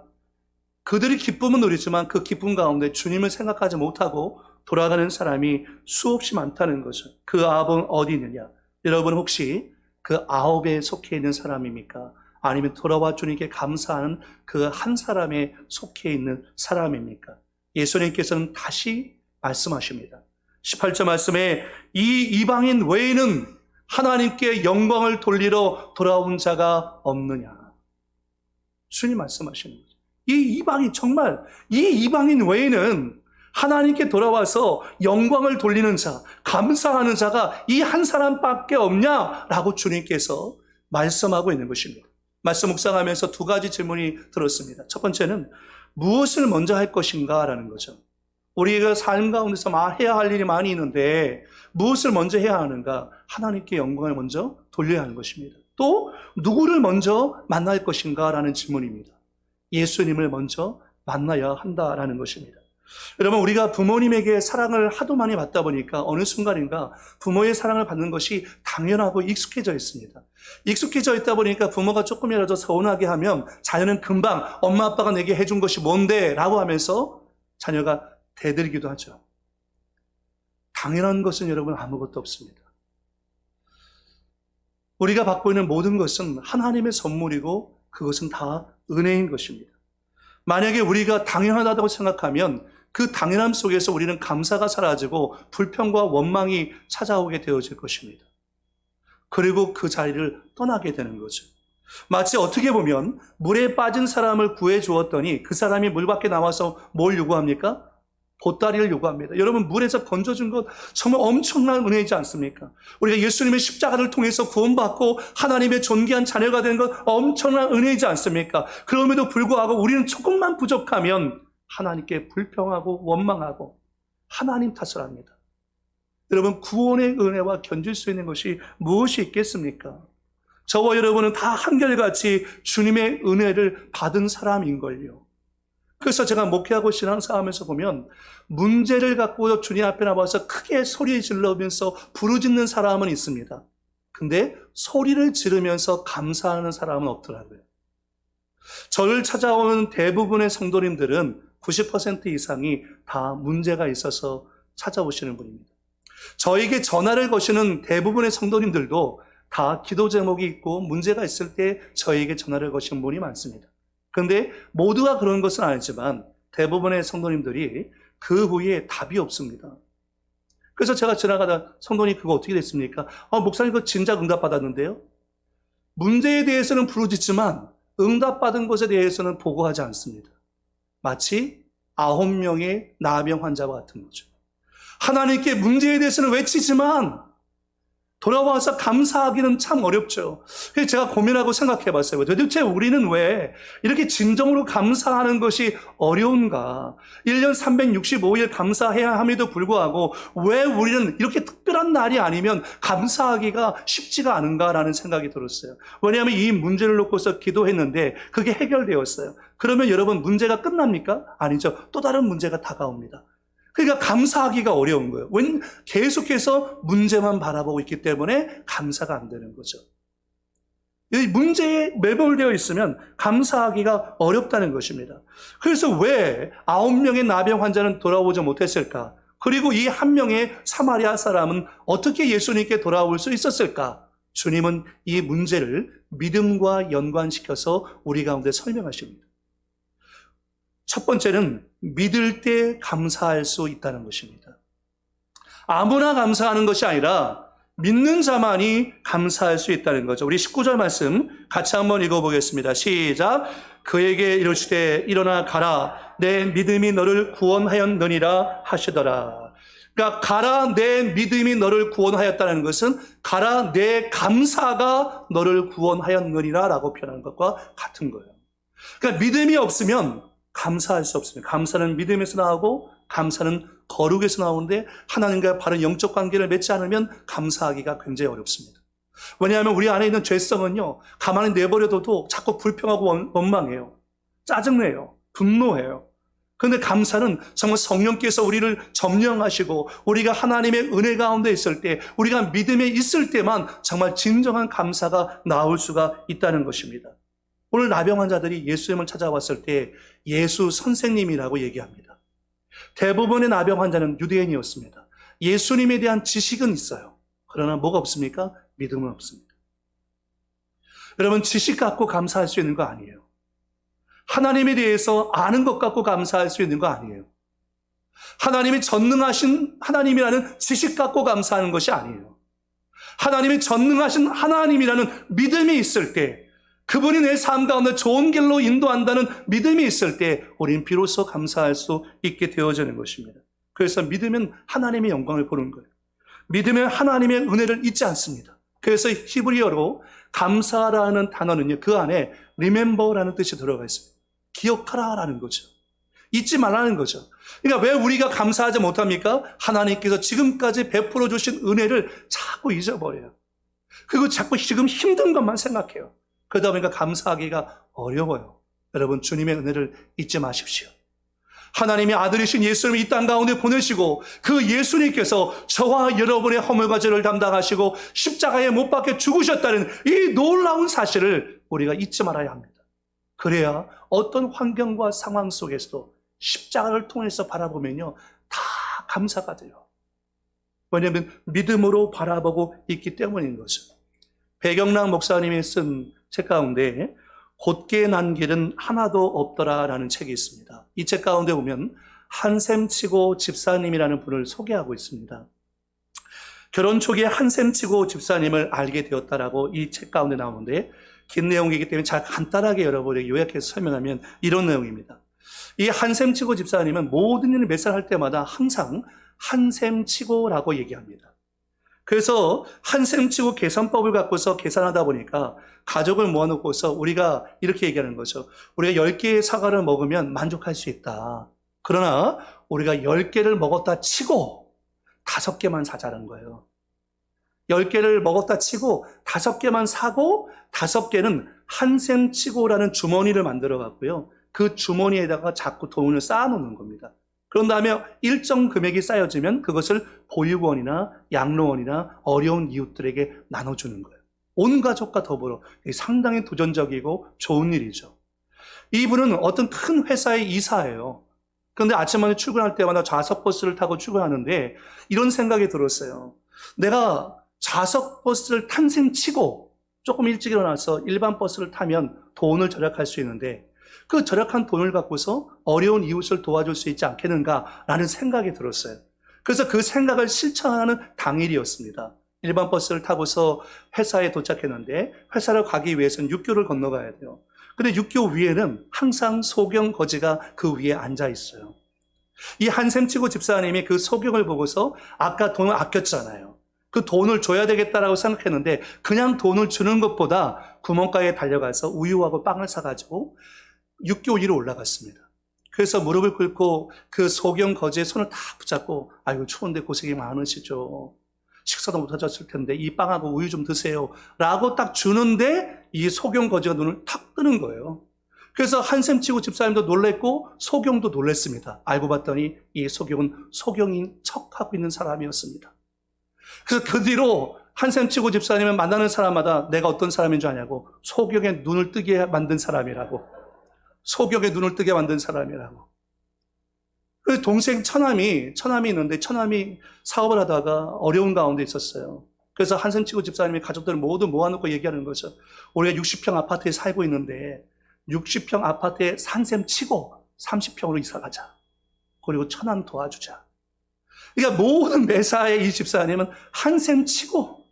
그들이 기쁨은 누리지만 그 기쁨 가운데 주님을 생각하지 못하고 돌아가는 사람이 수없이 많다는 거죠. 그 9은 어디 있느냐? 여러분 혹시 그 9에 속해 있는 사람입니까? 아니면 돌아와 주님께 감사하는 그 한 사람에 속해 있는 사람입니까? 예수님께서는 다시 말씀하십니다. 18절 말씀에 이 이방인 외에는 하나님께 영광을 돌리러 돌아온 자가 없느냐? 주님 말씀하시는 거죠. 이 이방인 외에는 하나님께 돌아와서 영광을 돌리는 자, 감사하는 자가 이 한 사람밖에 없냐라고 주님께서 말씀하고 있는 것입니다. 말씀 묵상하면서 2가지 질문이 들었습니다. 첫 번째는 무엇을 먼저 할 것인가 라는 거죠. 우리가 삶 가운데서 해야 할 일이 많이 있는데 무엇을 먼저 해야 하는가? 하나님께 영광을 먼저 돌려야 하는 것입니다. 또 누구를 먼저 만날 것인가 라는 질문입니다. 예수님을 먼저 만나야 한다라는 것입니다. 여러분, 우리가 부모님에게 사랑을 하도 많이 받다 보니까 어느 순간인가 부모의 사랑을 받는 것이 당연하고 익숙해져 있습니다. 익숙해져 있다 보니까 부모가 조금이라도 서운하게 하면 자녀는 금방 엄마 아빠가 내게 해준 것이 뭔데? 라고 하면서 자녀가 대들기도 하죠. 당연한 것은 여러분 아무것도 없습니다. 우리가 받고 있는 모든 것은 하나님의 선물이고 그것은 다 은혜인 것입니다. 만약에 우리가 당연하다고 생각하면 그 당연함 속에서 우리는 감사가 사라지고 불평과 원망이 찾아오게 되어질 것입니다. 그리고 그 자리를 떠나게 되는 거죠. 마치 어떻게 보면 물에 빠진 사람을 구해 주었더니 그 사람이 물 밖에 나와서 뭘 요구합니까? 보따리를 요구합니다. 여러분, 물에서 건져준 것 정말 엄청난 은혜이지 않습니까? 우리가 예수님의 십자가를 통해서 구원받고 하나님의 존귀한 자녀가 된 것 엄청난 은혜이지 않습니까? 그럼에도 불구하고 우리는 조금만 부족하면 하나님께 불평하고 원망하고 하나님 탓을 합니다. 여러분, 구원의 은혜와 견딜 수 있는 것이 무엇이 있겠습니까? 저와 여러분은 다 한결같이 주님의 은혜를 받은 사람인걸요. 그래서 제가 목회하고 신앙생활하면서 보면 문제를 갖고 주님 앞에 나와서 크게 소리 지르면서 부르짖는 사람은 있습니다. 근데 소리를 지르면서 감사하는 사람은 없더라고요. 저를 찾아오는 대부분의 성도님들은 90% 이상이 다 문제가 있어서 찾아오시는 분입니다. 저에게 전화를 거시는 대부분의 성도님들도 다 기도 제목이 있고 문제가 있을 때 저에게 전화를 거시는 분이 많습니다. 그런데 모두가 그런 것은 아니지만 대부분의 성도님들이 그 후에 답이 없습니다. 그래서 제가 지나가다 성도님 그거 어떻게 됐습니까? 목사님 그거 진작 응답받았는데요. 문제에 대해서는 부르짖지만 응답받은 것에 대해서는 보고하지 않습니다. 마치 9명의 나병 환자와 같은 거죠. 하나님께 문제에 대해서는 외치지만 돌아와서 감사하기는 참 어렵죠. 그래서 제가 고민하고 생각해 봤어요. 도대체 우리는 왜 이렇게 진정으로 감사하는 것이 어려운가? 1년 365일 감사해야 함에도 불구하고 왜 우리는 이렇게 특별한 날이 아니면 감사하기가 쉽지가 않은가라는 생각이 들었어요. 왜냐하면 이 문제를 놓고서 기도했는데 그게 해결되었어요. 그러면 여러분 문제가 끝납니까? 아니죠. 또 다른 문제가 다가옵니다. 그러니까 감사하기가 어려운 거예요. 왜? 계속해서 문제만 바라보고 있기 때문에 감사가 안 되는 거죠. 이 문제에 매몰되어 있으면 감사하기가 어렵다는 것입니다. 그래서 왜 9명의 나병 환자는 돌아오지 못했을까? 그리고 이 한 명의 사마리아 사람은 어떻게 예수님께 돌아올 수 있었을까? 주님은 이 문제를 믿음과 연관시켜서 우리 가운데 설명하십니다. 첫 번째는 믿을 때 감사할 수 있다는 것입니다. 아무나 감사하는 것이 아니라 믿는 자만이 감사할 수 있다는 거죠. 우리 19절 말씀 같이 한번 읽어보겠습니다. 시작. 그에게 이르시되 일어나 가라. 내 믿음이 너를 구원하였느니라 하시더라. 그러니까 가라, 내 믿음이 너를 구원하였다는 것은 가라, 내 감사가 너를 구원하였느니라 라고 표현하는 것과 같은 거예요. 그러니까 믿음이 없으면 감사할 수 없습니다. 감사는 믿음에서 나오고 감사는 거룩에서 나오는데 하나님과 바른 영적 관계를 맺지 않으면 감사하기가 굉장히 어렵습니다. 왜냐하면 우리 안에 있는 죄성은요, 가만히 내버려둬도 자꾸 불평하고 원망해요. 짜증내요. 분노해요. 그런데 감사는 정말 성령께서 우리를 점령하시고 우리가 하나님의 은혜 가운데 있을 때, 우리가 믿음에 있을 때만 정말 진정한 감사가 나올 수가 있다는 것입니다. 오늘 나병 환자들이 예수님을 찾아왔을 때 예수 선생님이라고 얘기합니다. 대부분의 나병 환자는 유대인이었습니다. 예수님에 대한 지식은 있어요. 그러나 뭐가 없습니까? 믿음은 없습니다. 여러분, 지식 갖고 감사할 수 있는 거 아니에요. 하나님에 대해서 아는 것 갖고 감사할 수 있는 거 아니에요. 하나님이 전능하신 하나님이라는 지식 갖고 감사하는 것이 아니에요. 하나님이 전능하신 하나님이라는 믿음이 있을 때, 그분이 내 삶 가운데 좋은 길로 인도한다는 믿음이 있을 때 우리는 비로소 감사할 수 있게 되어지는 것입니다. 그래서 믿으면 하나님의 영광을 보는 거예요. 믿으면 하나님의 은혜를 잊지 않습니다. 그래서 히브리어로 감사라는 단어는요, 그 안에 remember라는 뜻이 들어가 있습니다. 기억하라라는 거죠. 잊지 말라는 거죠. 그러니까 왜 우리가 감사하지 못합니까? 하나님께서 지금까지 베풀어 주신 은혜를 자꾸 잊어버려요. 그리고 자꾸 지금 힘든 것만 생각해요. 그러다 보니까 감사하기가 어려워요. 여러분, 주님의 은혜를 잊지 마십시오. 하나님의 아들이신 예수님을 이 땅 가운데 보내시고 그 예수님께서 저와 여러분의 허물과 죄를 담당하시고 십자가에 못 박혀 죽으셨다는 이 놀라운 사실을 우리가 잊지 말아야 합니다. 그래야 어떤 환경과 상황 속에서도 십자가를 통해서 바라보면요, 다 감사가 돼요. 왜냐하면 믿음으로 바라보고 있기 때문인 거죠. 배경락 목사님이 쓴 책 가운데 곧게 난 길은 하나도 없더라라는 책이 있습니다. 이 책 가운데 보면 한샘치고 집사님이라는 분을 소개하고 있습니다. 결혼 초기에 한샘치고 집사님을 알게 되었다라고 이 책 가운데 나오는데, 긴 내용이기 때문에 잘 간단하게 여러분에게 요약해서 설명하면 이런 내용입니다. 이 한샘치고 집사님은 모든 일을 몇 살 할 때마다 항상 한샘치고라고 얘기합니다. 그래서 한샘치고 계산법을 갖고서 계산하다 보니까 가족을 모아놓고서 우리가 이렇게 얘기하는 거죠. 우리가 10개의 사과를 먹으면 만족할 수 있다. 그러나 우리가 10개를 먹었다 치고 5개만 사자는 거예요. 10개를 먹었다 치고 5개만 사고 5개는 한샘치고라는 주머니를 만들어 갖고요, 그 주머니에다가 자꾸 돈을 쌓아놓는 겁니다. 그런 다음에 일정 금액이 쌓여지면 그것을 보육원이나 양로원이나 어려운 이웃들에게 나눠주는 거예요. 온 가족과 더불어. 상당히 도전적이고 좋은 일이죠. 이분은 어떤 큰 회사의 이사예요. 그런데 아침에 출근할 때마다 좌석버스를 타고 출근하는데 이런 생각이 들었어요. 내가 좌석버스를 탄 셈 치고 조금 일찍 일어나서 일반 버스를 타면 돈을 절약할 수 있는데 그 절약한 돈을 갖고서 어려운 이웃을 도와줄 수 있지 않겠는가라는 생각이 들었어요. 그래서 그 생각을 실천하는 당일이었습니다. 일반 버스를 타고서 회사에 도착했는데 회사를 가기 위해서는 육교를 건너가야 돼요. 근데 육교 위에는 항상 소경 거지가 그 위에 앉아 있어요. 이 한샘치고 집사님이 그 소경을 보고서 아까 돈을 아꼈잖아요. 그 돈을 줘야 되겠다라고 생각했는데 그냥 돈을 주는 것보다 구멍가에 달려가서 우유하고 빵을 사가지고 육교 위로 올라갔습니다. 그래서 무릎을 꿇고 그 소경 거지의 손을 다 붙잡고, 아이고 추운데 고생이 많으시죠. 식사도 못 하셨을 텐데 이 빵하고 우유 좀 드세요 라고 딱 주는데 이 소경 거지가 눈을 탁 뜨는 거예요. 그래서 한샘치고 집사님도 놀랬고 소경도 놀랬습니다. 알고 봤더니 이 소경은 소경인 척하고 있는 사람이었습니다. 그래서 그 뒤로 한샘치고 집사님은 만나는 사람마다 내가 어떤 사람인 줄 아냐고, 소경의 눈을 뜨게 만든 사람이라고. 소경의 눈을 뜨게 만든 사람이라고. 그 동생 처남이 있는데 처남이 사업을 하다가 어려운 가운데 있었어요. 그래서 한샘치고 집사님이 가족들을 모두 모아놓고 얘기하는 거죠. 우리가 60평 아파트에 살고 있는데 60평 아파트에 산샘 치고 30평으로 이사 가자. 그리고 처남 도와주자. 그러니까 모든 매사에 이 집사님은 한샘 치고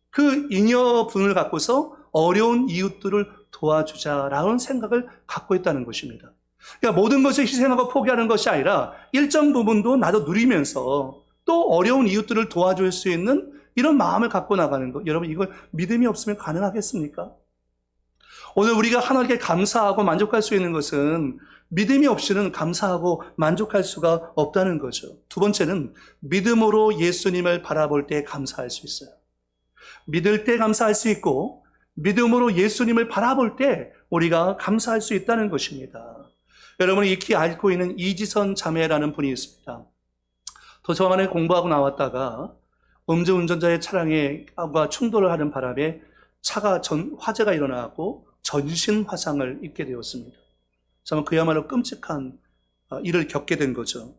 그 잉여분을 갖고서 어려운 이웃들을 도와주자라는 생각을 갖고 있다는 것입니다. 그러니까 모든 것을 희생하고 포기하는 것이 아니라 일정 부분도 나도 누리면서 또 어려운 이웃들을 도와줄 수 있는 이런 마음을 갖고 나가는 것. 여러분, 이걸 믿음이 없으면 가능하겠습니까? 오늘 우리가 하나님께 감사하고 만족할 수 있는 것은 믿음이 없이는 감사하고 만족할 수가 없다는 거죠. 두 번째는 믿음으로 예수님을 바라볼 때 감사할 수 있어요. 믿을 때 감사할 수 있고 믿음으로 예수님을 바라볼 때 우리가 감사할 수 있다는 것입니다. 여러분이 익히 알고 있는 이지선 자매라는 분이 있습니다. 도서관에 공부하고 나왔다가 음주운전자의 차량과 충돌을 하는 바람에 화재가 일어나고 전신 화상을 입게 되었습니다. 정말 그야말로 끔찍한 일을 겪게 된 거죠.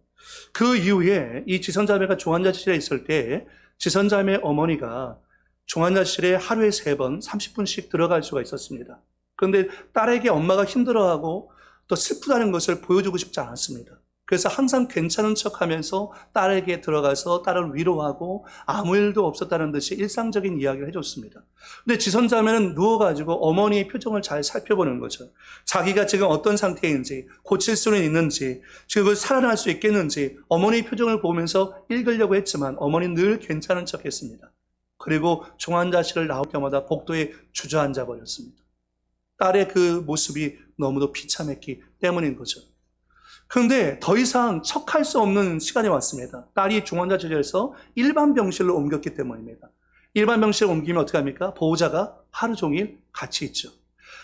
그 이후에 이 지선자매가 중환자실에 있을 때 지선자매 어머니가 중환자실에 하루에 3번 30분씩 들어갈 수가 있었습니다. 그런데 딸에게 엄마가 힘들어하고 또 슬프다는 것을 보여주고 싶지 않았습니다. 그래서 항상 괜찮은 척하면서 딸에게 들어가서 딸을 위로하고 아무 일도 없었다는 듯이 일상적인 이야기를 해줬습니다. 근데 지선자매는 누워가지고 어머니의 표정을 잘 살펴보는 거죠. 자기가 지금 어떤 상태인지, 고칠 수는 있는지, 지금 그걸 살아날 수 있겠는지 어머니의 표정을 보면서 읽으려고 했지만 어머니는 늘 괜찮은 척했습니다. 그리고 중환자실을 나올 때마다 복도에 주저앉아 버렸습니다. 딸의 그 모습이 너무도 비참했기 때문인 거죠. 그런데 더 이상 척할 수 없는 시간이 왔습니다. 딸이 중환자실에서 일반 병실로 옮겼기 때문입니다. 일반 병실로 옮기면 어떻게 합니까? 보호자가 하루 종일 같이 있죠.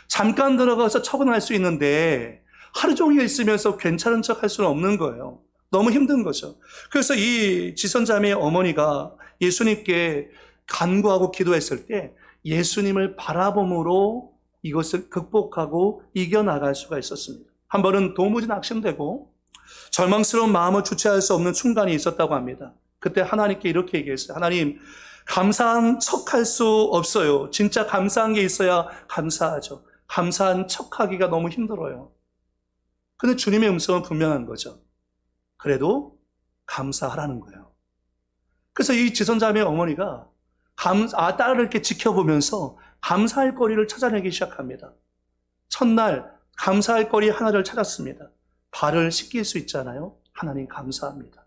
잠깐 들어가서 척은 할 수 있는데 하루 종일 있으면서 괜찮은 척 할 수는 없는 거예요. 너무 힘든 거죠. 그래서 이 지선자매의 어머니가 예수님께 간구하고 기도했을 때 예수님을 바라봄으로 이것을 극복하고 이겨나갈 수가 있었습니다. 한 번은 도무지 낙심되고 절망스러운 마음을 주체할 수 없는 순간이 있었다고 합니다. 그때 하나님께 이렇게 얘기했어요. 하나님, 감사한 척할 수 없어요. 진짜 감사한 게 있어야 감사하죠. 감사한 척하기가 너무 힘들어요. 근데 주님의 음성은 분명한 거죠. 그래도 감사하라는 거예요. 그래서 이 지선자매의 어머니가 딸을 이렇게 지켜보면서 감사할 거리를 찾아내기 시작합니다. 첫날 감사할 거리 하나를 찾았습니다. 발을 씻길 수 있잖아요. 하나님 감사합니다.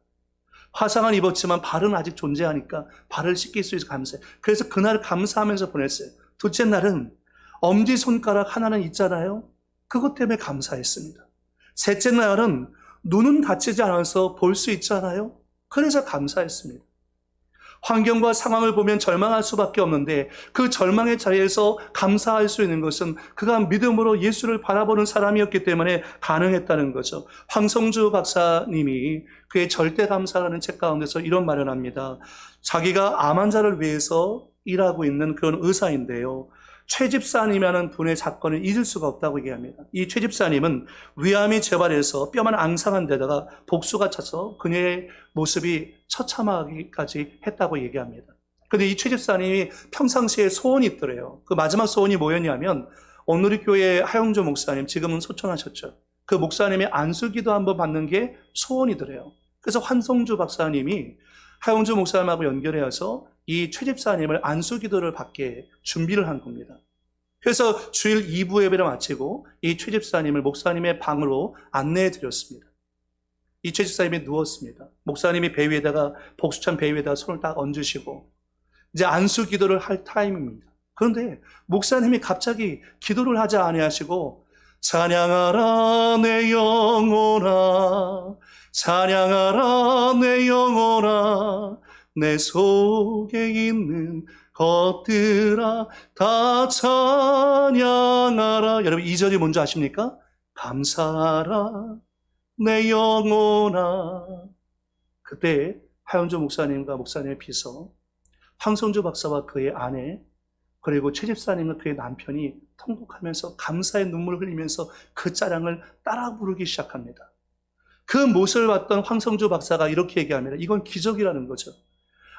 화상은 입었지만 발은 아직 존재하니까 발을 씻길 수 있어서 감사해요. 그래서 그날 감사하면서 보냈어요. 둘째 날은 엄지손가락 하나는 있잖아요. 그것 때문에 감사했습니다. 셋째 날은 눈은 다치지 않아서 볼 수 있잖아요. 그래서 감사했습니다. 환경과 상황을 보면 절망할 수밖에 없는데 그 절망의 자리에서 감사할 수 있는 것은 그가 믿음으로 예수를 바라보는 사람이었기 때문에 가능했다는 거죠. 황성주 박사님이 그의 절대 감사라는 책 가운데서 이런 말을 합니다. 자기가 암 환자를 위해서 일하고 있는 그런 의사인데요. 최 집사님이라는 분의 사건을 잊을 수가 없다고 얘기합니다. 이 최 집사님은 위암이 재발해서 뼈만 앙상한 데다가 복수가 차서 그녀의 모습이 처참하기까지 했다고 얘기합니다. 그런데 이 최 집사님이 평상시에 소원이 있더래요. 그 마지막 소원이 뭐였냐면 온누리교회 하영조 목사님, 지금은 소천하셨죠. 그 목사님의 안수기도 한번 받는 게 소원이더래요. 그래서 환성주 박사님이 하영주 목사님하고 연결해서 이 최 집사님을 안수기도를 받게 준비를 한 겁니다. 그래서 주일 2부 예배를 마치고 이 최 집사님을 목사님의 방으로 안내해 드렸습니다. 이 최 집사님이 누웠습니다. 목사님이 배 위에다가 복수찬 배 위에다가 손을 딱 얹으시고 이제 안수기도를 할 타임입니다. 그런데 목사님이 갑자기 기도를 하지 아니하시고 찬양하라 내 영혼아, 찬양하라 내 영혼아, 내 속에 있는 것들아 다 찬양하라. 여러분 2절이 뭔지 아십니까? 감사하라 내 영혼아. 그때 하영조 목사님과 목사님의 비서 황성주 박사와 그의 아내 그리고 최 집사님과 그의 남편이 통곡하면서 감사의 눈물을 흘리면서 그 찬양을 따라 부르기 시작합니다. 그 모습을 봤던 황성주 박사가 이렇게 얘기합니다. 이건 기적이라는 거죠.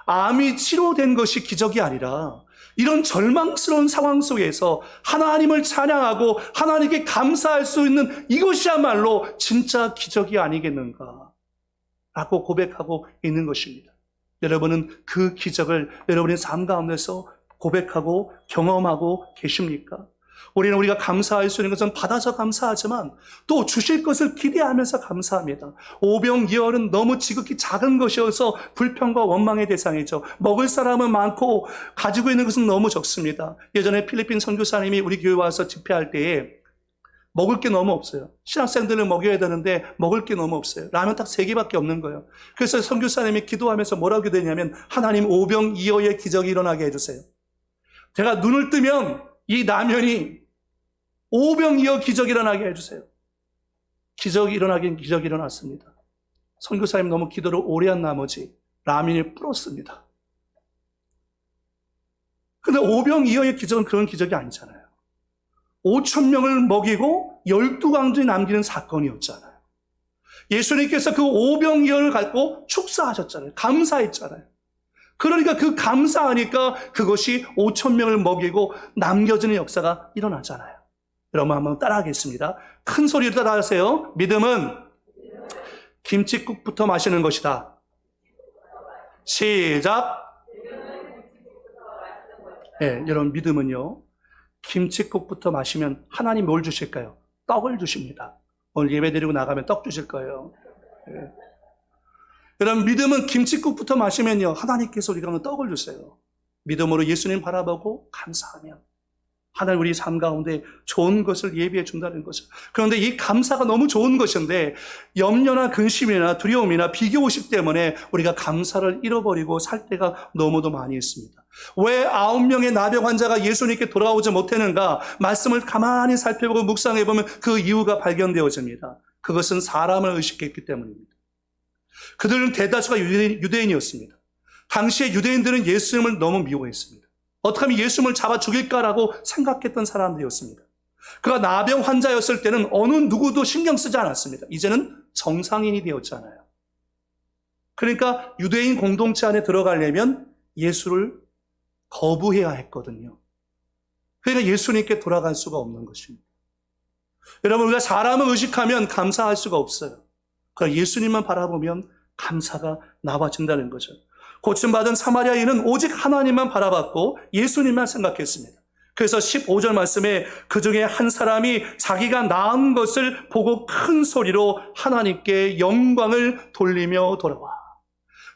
암이 치료된 것이 기적이 아니라 이런 절망스러운 상황 속에서 하나님을 찬양하고 하나님께 감사할 수 있는 이것이야말로 진짜 기적이 아니겠는가 라고 고백하고 있는 것입니다. 여러분은 그 기적을 여러분의 삶 가운데서 고백하고 경험하고 계십니까? 우리가 감사할 수 있는 것은 받아서 감사하지만 또 주실 것을 기대하면서 감사합니다. 오병이어는 너무 지극히 작은 것이어서 불평과 원망의 대상이죠. 먹을 사람은 많고 가지고 있는 것은 너무 적습니다. 예전에 필리핀 선교사님이 우리 교회 와서 집회할 때에 먹을 게 너무 없어요. 신학생들을 먹여야 되는데 먹을 게 너무 없어요. 라면 딱 3개밖에 없는 거예요. 그래서 선교사님이 기도하면서 뭐라고 기도했냐면 하나님 오병이어의 기적이 일어나게 해주세요. 제가 눈을 뜨면 이 라면이 오병이어 기적이 일어나게 해주세요. 기적이 일어나긴 기적이 일어났습니다. 선교사님 너무 기도를 오래 한 나머지 라면이 불었습니다. 근데 오병이어의 기적은 그런 기적이 아니잖아요. 5,000명을 먹이고 12강들이 남기는 사건이었잖아요. 예수님께서 그 오병이어를 갖고 축사하셨잖아요. 감사했잖아요. 그러니까 그 감사하니까 그것이 5,000명을 먹이고 남겨지는 역사가 일어나잖아요. 여러분 한번 따라하겠습니다. 큰 소리로 따라하세요. 믿음은 김칫국부터 마시는 것이다. 시작. 네, 여러분 믿음은요. 김칫국부터 마시면 하나님 뭘 주실까요? 떡을 주십니다. 오늘 예배 드리고 나가면 떡 주실 거예요. 네. 여러분 믿음은 김칫국부터 마시면요. 하나님께서 우리가 떡을 주세요. 믿음으로 예수님 바라보고 감사하면 하나님 우리 삶 가운데 좋은 것을 예비해 준다는 거죠. 그런데 이 감사가 너무 좋은 것인데 염려나 근심이나 두려움이나 비교의식 때문에 우리가 감사를 잃어버리고 살 때가 너무도 많이 있습니다. 왜 9명의 나병 환자가 예수님께 돌아오지 못했는가? 말씀을 가만히 살펴보고 묵상해보면 그 이유가 발견되어집니다. 그것은 사람을 의식했기 때문입니다. 그들은 대다수가 유대인이었습니다. 당시에 유대인들은 예수님을 너무 미워했습니다. 어떻게 하면 예수님을 잡아 죽일까라고 생각했던 사람들이었습니다. 그가 나병 환자였을 때는 어느 누구도 신경 쓰지 않았습니다. 이제는 정상인이 되었잖아요. 그러니까 유대인 공동체 안에 들어가려면 예수를 거부해야 했거든요. 그러니까 예수님께 돌아갈 수가 없는 것입니다. 여러분 우리가 사람을 의식하면 감사할 수가 없어요. 그러나 예수님만 바라보면 감사가 나와진다는 거죠. 고침받은 사마리아인은 오직 하나님만 바라봤고 예수님만 생각했습니다. 그래서 15절 말씀에 그 중에 한 사람이 자기가 나은 것을 보고 큰 소리로 하나님께 영광을 돌리며 돌아와.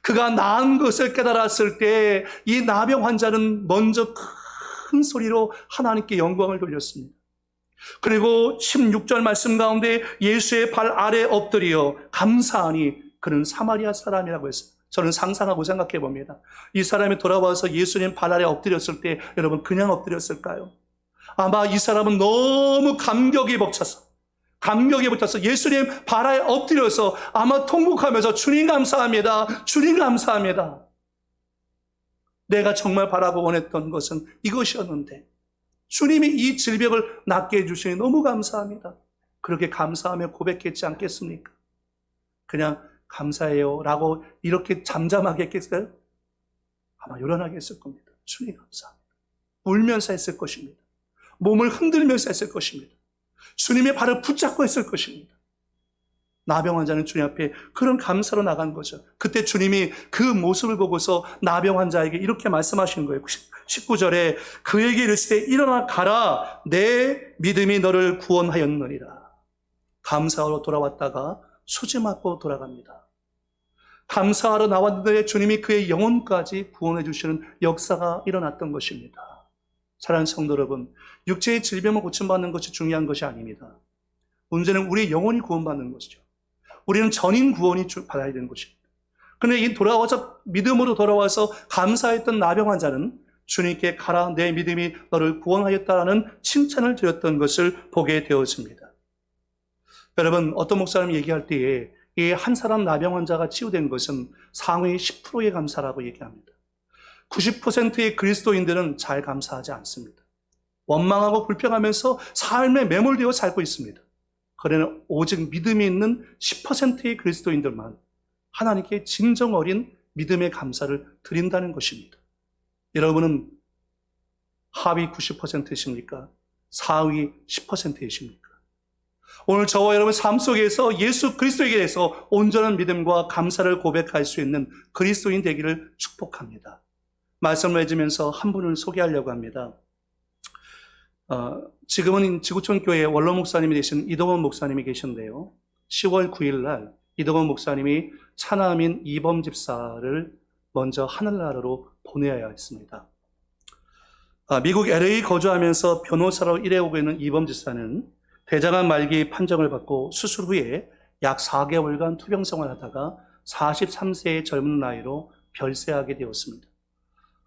그가 나은 것을 깨달았을 때 이 나병 환자는 먼저 큰 소리로 하나님께 영광을 돌렸습니다. 그리고 16절 말씀 가운데 예수의 발 아래 엎드려 감사하니 그는 사마리아 사람이라고 했습니다. 저는 상상하고 생각해 봅니다. 이 사람이 돌아와서 예수님 발 아래 엎드렸을 때 여러분 그냥 엎드렸을까요? 아마 이 사람은 너무 감격에 벅차서 예수님 발 아래 엎드려서 아마 통곡하면서 주님 감사합니다. 주님 감사합니다. 내가 정말 바라고 원했던 것은 이것이었는데 주님이 이 질병을 낫게 해주시니 너무 감사합니다. 그렇게 감사하며 고백했지 않겠습니까? 그냥 감사해요 라고 이렇게 잠잠하게 했겠어요? 아마 요란하게 했을 겁니다. 주님 감사합니다. 울면서 했을 것입니다. 몸을 흔들면서 했을 것입니다. 주님의 발을 붙잡고 했을 것입니다. 나병 환자는 주님 앞에 그런 감사로 나간 거죠. 그때 주님이 그 모습을 보고서 나병 환자에게 이렇게 말씀하신 거예요. 19절에 그에게 이르시되 일어나 가라 내 믿음이 너를 구원하였느니라. 감사하러 돌아왔다가 수지 맞고 돌아갑니다. 감사하러 나왔는데 주님이 그의 영혼까지 구원해 주시는 역사가 일어났던 것입니다. 사랑하는 성도 여러분, 육체의 질병을 고침받는 것이 중요한 것이 아닙니다. 문제는 우리의 영혼이 구원받는 것이죠. 우리는 전인 구원이 받아야 되는 것입니다. 그런데 이 믿음으로 돌아와서 감사했던 나병 환자는 주님께 가라 내 믿음이 너를 구원하였다라는 칭찬을 드렸던 것을 보게 되어집니다. 여러분, 어떤 목사님이 얘기할 때에 이 한 사람 나병 환자가 치유된 것은 상위 10%의 감사라고 얘기합니다. 90%의 그리스도인들은 잘 감사하지 않습니다. 원망하고 불평하면서 삶에 매몰되어 살고 있습니다. 그러나 오직 믿음이 있는 10%의 그리스도인들만 하나님께 진정 어린 믿음의 감사를 드린다는 것입니다. 여러분은 하위 90%이십니까? 상위 10%이십니까? 오늘 저와 여러분 삶 속에서 예수 그리스도에게 대해서 온전한 믿음과 감사를 고백할 수 있는 그리스도인 되기를 축복합니다. 말씀을 해주면서 한 분을 소개하려고 합니다. 지금은 지구촌 교회 원로 목사님이 되신 이동원 목사님이 계신데요. 10월 9일 날 이동원 목사님이 차남인 이범 집사를 먼저 하늘나라로 보내야 했습니다. 미국 LA 거주하면서 변호사로 일해오고 있는 이범 집사는 대장암 말기 판정을 받고 수술 후에 약 4개월간 투병 생활하다가 43세의 젊은 나이로 별세하게 되었습니다.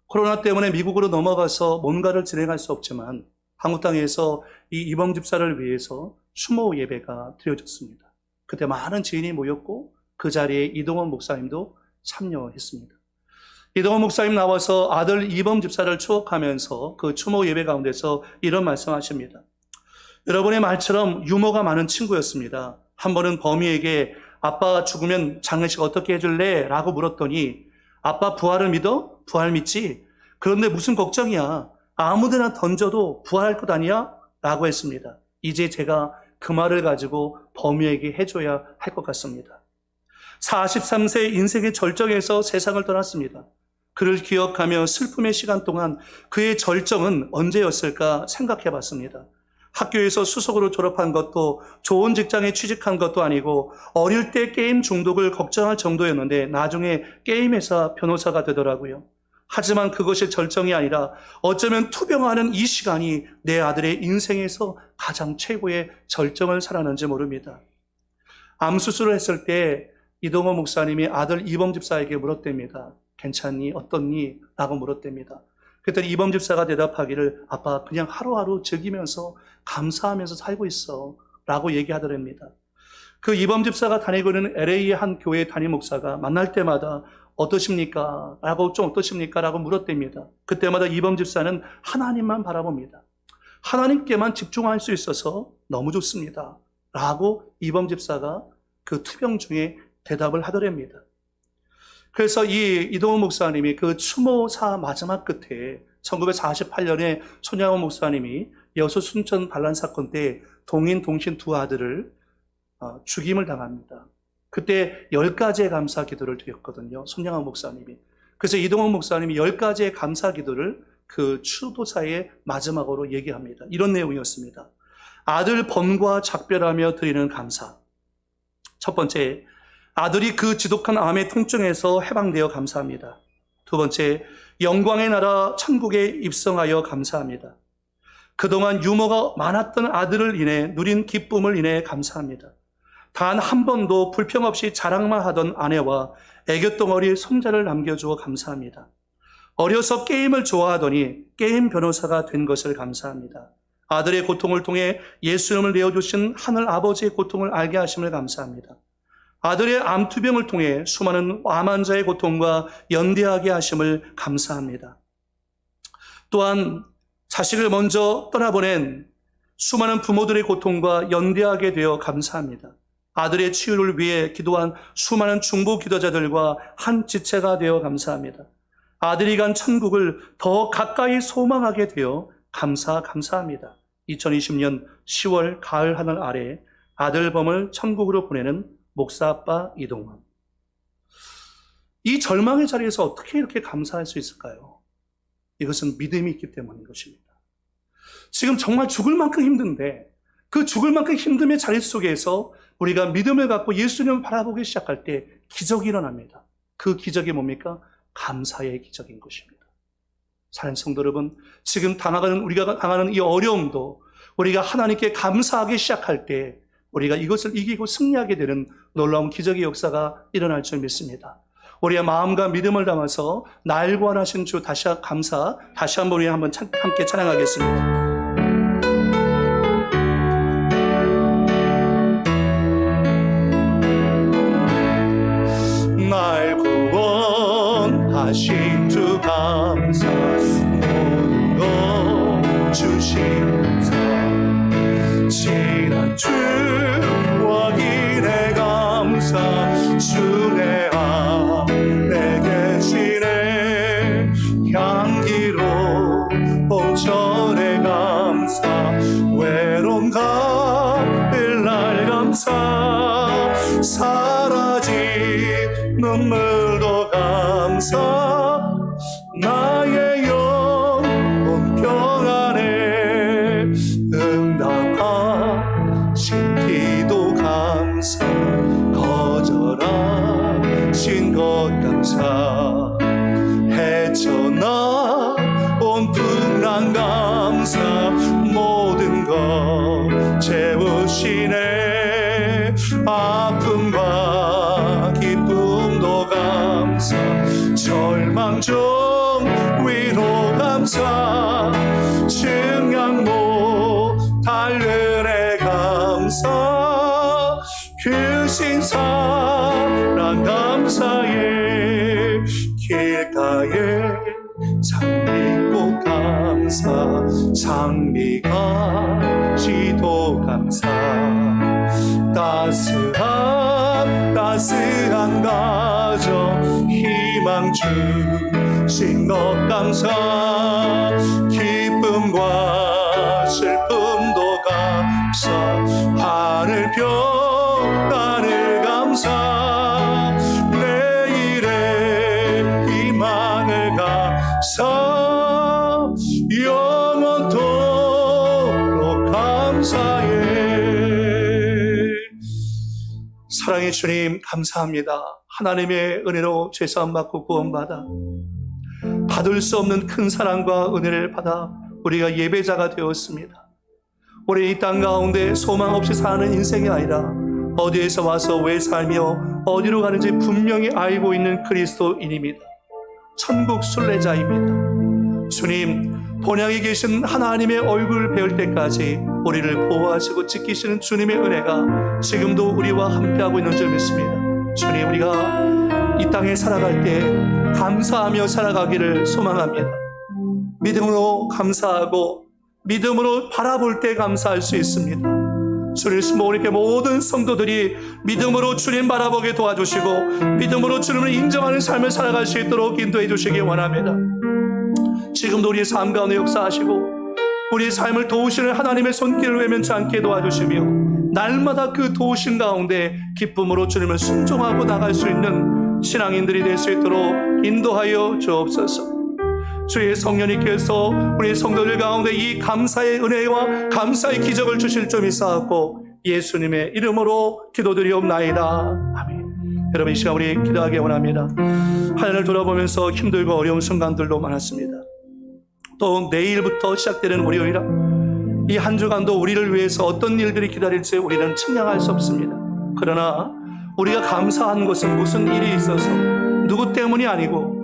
코로나 때문에 미국으로 넘어가서 뭔가를 진행할 수 없지만 한국 땅에서 이 이범 집사를 위해서 추모 예배가 드려졌습니다. 그때 많은 지인이 모였고 그 자리에 이동원 목사님도 참여했습니다. 이동원 목사님 나와서 아들 이범 집사를 추억하면서 그 추모 예배 가운데서 이런 말씀하십니다. 여러분의 말처럼 유머가 많은 친구였습니다. 한 번은 범이에게 아빠 죽으면 장례식 어떻게 해줄래? 라고 물었더니 아빠 부활을 믿어? 부활 믿지? 그런데 무슨 걱정이야? 아무데나 던져도 부활할 것 아니야? 라고 했습니다. 이제 제가 그 말을 가지고 범이에게 해줘야 할 것 같습니다. 43세 인생의 절정에서 세상을 떠났습니다. 그를 기억하며 슬픔의 시간 동안 그의 절정은 언제였을까 생각해 봤습니다. 학교에서 수석으로 졸업한 것도 좋은 직장에 취직한 것도 아니고 어릴 때 게임 중독을 걱정할 정도였는데 나중에 게임 회사 변호사가 되더라고요. 하지만 그것이 절정이 아니라 어쩌면 투병하는 이 시간이 내 아들의 인생에서 가장 최고의 절정을 살았는지 모릅니다. 암 수술을 했을 때 이동호 목사님이 아들 이범 집사에게 물었답니다. 괜찮니? 어떻니? 라고 물었답니다. 그랬더니 이범 집사가 대답하기를 아빠 그냥 하루하루 즐기면서 감사하면서 살고 있어 라고 얘기하더랍니다. 그 이범 집사가 다니고 있는 LA의 한 교회 담임 목사가 만날 때마다 어떠십니까? 라고 좀 어떠십니까? 라고 물었답니다. 그때마다 이범 집사는 하나님만 바라봅니다. 하나님께만 집중할 수 있어서 너무 좋습니다. 라고 이범 집사가 그 투병 중에 대답을 하더랍니다. 그래서 이 이동원 목사님이 그 추모사 마지막 끝에 1948년에 손양원 목사님이 여수 순천 반란 사건 때 동인 동신 두 아들을 죽임을 당합니다. 그때 10가지의 감사 기도를 드렸거든요. 손양원 목사님이. 그래서 이동원 목사님이 10가지의 감사 기도를 그 추도사의 마지막으로 얘기합니다. 이런 내용이었습니다. 아들 범과 작별하며 드리는 감사. 첫 번째, 아들이 그 지독한 암의 통증에서 해방되어 감사합니다. 두 번째, 영광의 나라 천국에 입성하여 감사합니다. 그동안 유머가 많았던 아들을 인해 누린 기쁨을 인해 감사합니다. 단 한 번도 불평 없이 자랑만 하던 아내와 애교덩어리 손자를 남겨주어 감사합니다. 어려서 게임을 좋아하더니 게임 변호사가 된 것을 감사합니다. 아들의 고통을 통해 예수님을 내어주신 하늘 아버지의 고통을 알게 하심을 감사합니다. 아들의 암투병을 통해 수많은 암 환자의 고통과 연대하게 하심을 감사합니다. 또한 자식을 먼저 떠나보낸 수많은 부모들의 고통과 연대하게 되어 감사합니다. 아들의 치유를 위해 기도한 수많은 중보 기도자들과 한 지체가 되어 감사합니다. 아들이 간 천국을 더 가까이 소망하게 되어 감사합니다. 2020년 10월 가을 하늘 아래 아들 범을 천국으로 보내는 목사 아빠 이동원. 이 절망의 자리에서 어떻게 이렇게 감사할 수 있을까요? 이것은 믿음이 있기 때문인 것입니다. 지금 정말 죽을 만큼 힘든데 그 죽을 만큼 힘듦의 자리 속에서 우리가 믿음을 갖고 예수님을 바라보기 시작할 때 기적이 일어납니다. 그 기적이 뭡니까? 감사의 기적인 것입니다. 사랑하는 성도 여러분, 지금 우리가 당하는 이 어려움도 우리가 하나님께 감사하기 시작할 때 우리가 이것을 이기고 승리하게 되는 놀라운 기적의 역사가 일어날 줄 믿습니다. 우리의 마음과 믿음을 담아서 날 구원하신 주 다시 한번 우리 함께 찬양하겠습니다. 감사 사라진 눈물도 감사 나의 영혼 평안에 응답하신 기도 감사 거절하신 것 감사 헤쳐나온 풍랑 감사 모든 것 채우시네 아픔과 기쁨도 감사 절망 중 위로 감사 증량 못할 은혜 감사 크신 사랑 감사에 길가에 장미꽃 감사 장미가 지도 감사 따스한 가정 희망 주신 것 감사 기쁨과 슬픔도 감사 하늘 평안을 감사 내일의 희망을 감사 영원토록 감사해. 사랑의 주님 감사합니다. 하나님의 은혜로 죄사함 받고 구원받아 받을 수 없는 큰 사랑과 은혜를 받아 우리가 예배자가 되었습니다. 우리 이 땅 가운데 소망 없이 사는 인생이 아니라 어디에서 와서 왜 살며 어디로 가는지 분명히 알고 있는 그리스도인입니다. 천국 순례자입니다. 주님, 본향에 계신 하나님의 얼굴을 배울 때까지 우리를 보호하시고 지키시는 주님의 은혜가 지금도 우리와 함께하고 있는 줄 믿습니다. 주님, 우리가 이 땅에 살아갈 때 감사하며 살아가기를 소망합니다. 믿음으로 감사하고 믿음으로 바라볼 때 감사할 수 있습니다. 주님, 우리 모든 성도들이 믿음으로 주님 바라보게 도와주시고 믿음으로 주님을 인정하는 삶을 살아갈 수 있도록 인도해 주시기 원합니다. 지금도 우리의 삶 가운데 역사하시고 우리의 삶을 도우시는 하나님의 손길을 외면치 않게 도와주시며 날마다 그 도우신 가운데 기쁨으로 주님을 순종하고 나갈 수 있는 신앙인들이 될 수 있도록 인도하여 주옵소서. 주의 성령님께서 우리 성도들 가운데 이 감사의 은혜와 감사의 기적을 주실 줄 믿사옵고 예수님의 이름으로 기도드리옵나이다. 아멘. 여러분, 이 시간 우리 기도하기 원합니다. 하늘을 돌아보면서 힘들고 어려운 순간들도 많았습니다. 또 내일부터 시작되는 월요일이라 이 한 주간도 우리를 위해서 어떤 일들이 기다릴지 우리는 측량할 수 없습니다. 그러나 우리가 감사한 것은 무슨 일이 있어서 누구 때문이 아니고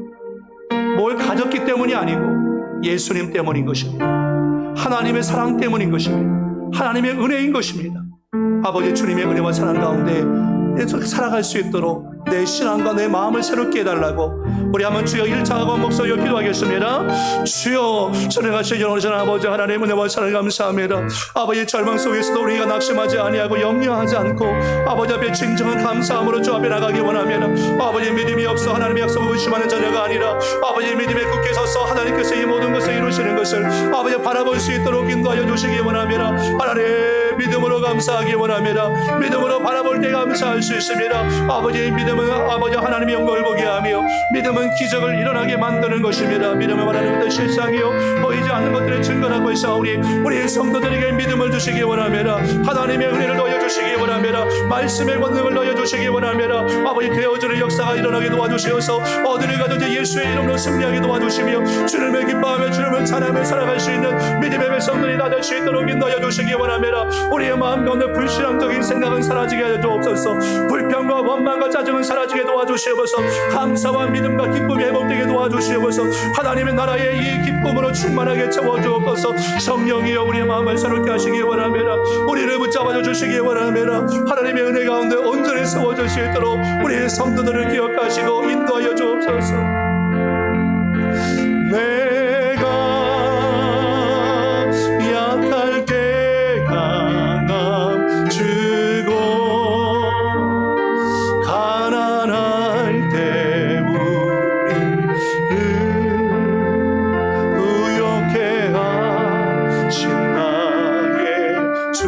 뭘 가졌기 때문이 아니고 예수님 때문인 것입니다. 하나님의 사랑 때문인 것입니다. 하나님의 은혜인 것입니다. 아버지 주님의 은혜와 사랑 가운데 살아갈 수 있도록 내 신앙과 내 마음을 새롭게 해달라고 우리 한번 주여 1차하고 목소리로 기도하겠습니다. 주여, 전능하신 영원하신 아버지 하나님 은혜와 사랑을 감사합니다. 아버지 절망 속에서도 우리가 낙심하지 아니하고 염려하지 않고 아버지 앞에 진정한 감사함으로 주 앞에 나가기 원합니다. 아버지 믿음이 없어 하나님의 약속을 의심하는 자녀가 아니라 아버지 믿음에 굳게 서서 하나님께서 이 모든 것을 이루시는 것을 아버지 바라볼 수 있도록 인도하여 주시기 원합니다. 하나님 믿음으로 감사하기 원합니다. 믿음으로 바라볼 때 감사할 수 있습니다. 아버지 믿음은 아버지 하나님의 영광을 보게 하며 믿음은 기적을 일어나게 만드는 것입니다. 믿음을 말하는 것은 실상이요 보이지 않는 것들을 증거하고 있사오니 우리 성도들에게 믿음을 주시기 원합니다. 하나님의 은혜를 넣어주시기 원합니다. 말씀의 권능을 넣어주시기 원합니다. 아버지 되어주는 역사가 일어나게 도와주시어서 어디를 가든지 예수의 이름으로 승리하게 도와주시며 주님을 기뻐하며 주님을 찬양하며 살아갈 수 있는 믿음의 백성들이 다 될 수 있도록 인도하여 주시기 원합니다. 우리의 마음 가운데 불신앙적인 생각은 사라지게 하여 주옵소서. 불평과 원망과 짜증은 사라지게 도와주시옵소서. 감사와 믿음과 기쁨이 회복되게 도와주시옵소서. 하나님의 나라의 이 기쁨으로 충만하게 채워주옵소서. 성령이여 우리의 마음을 새롭게 하시기 원합니다. 우리를 붙잡아 주시기 원합니다. 하나님의 은혜 가운데 온전히 세워질 수 있도록 우리의 성도들을 기억하시고 인도하여 주옵소서. 내가 약할 때 강함 주고 가난할 때 우리를 부욕해 하신 나의 주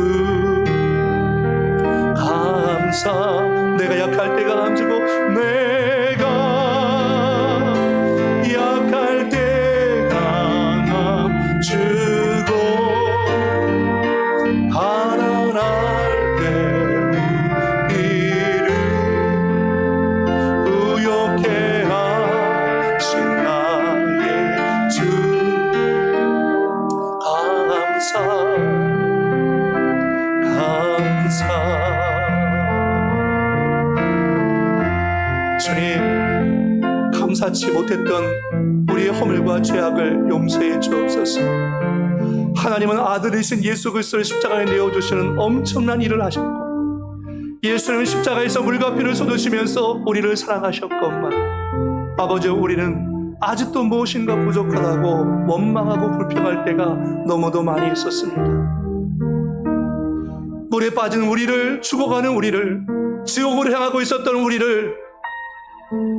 감사. 내가 약할 때 감주고 내가 약할 때 감주고 가난할 때 이를 부욕해 하신 나의 주 감사 주님, 감사치 못했던 우리의 허물과 죄악을 용서해 주옵소서. 하나님은 아들이신 예수 그리스도를 십자가에 내어주시는 엄청난 일을 하셨고, 예수님은 십자가에서 물과 피를 쏟으시면서 우리를 사랑하셨건만, 아버지, 우리는 아직도 무엇인가 부족하다고 원망하고 불평할 때가 너무도 많이 있었습니다. 물에 빠진 우리를, 죽어가는 우리를, 지옥으로 향하고 있었던 우리를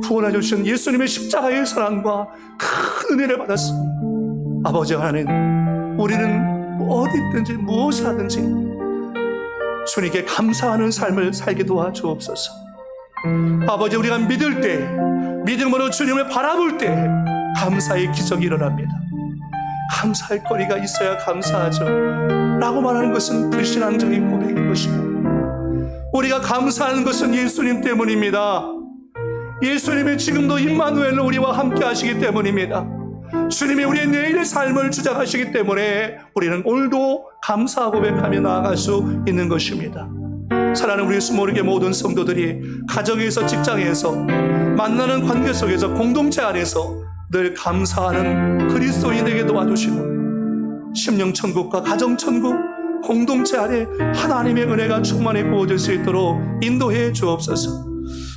구원해 주신 예수님의 십자가의 사랑과 큰 은혜를 받았습니다. 아버지 하나님, 우리는 어디 있든지 무엇을 하든지 주님께 감사하는 삶을 살게 도와주옵소서. 아버지, 우리가 믿을 때, 믿음으로 주님을 바라볼 때 감사의 기적이 일어납니다. 감사할 거리가 있어야 감사하죠 라고 말하는 것은 불신앙적인 고백인 것입니다. 우리가 감사하는 것은 예수님 때문입니다. 예수님이 지금도 임마누엘 우리와 함께 하시기 때문입니다. 주님이 우리의 내일의 삶을 주장하시기 때문에 우리는 오늘도 감사 고백하며 나아갈 수 있는 것입니다. 사랑하는 우리 수모르게 모든 성도들이 가정에서, 직장에서, 만나는 관계 속에서, 공동체 안에서 늘 감사하는 그리스도인에게 도와주시고, 심령천국과 가정천국, 공동체 안에 하나님의 은혜가 충만히 부어질 수 있도록 인도해 주옵소서.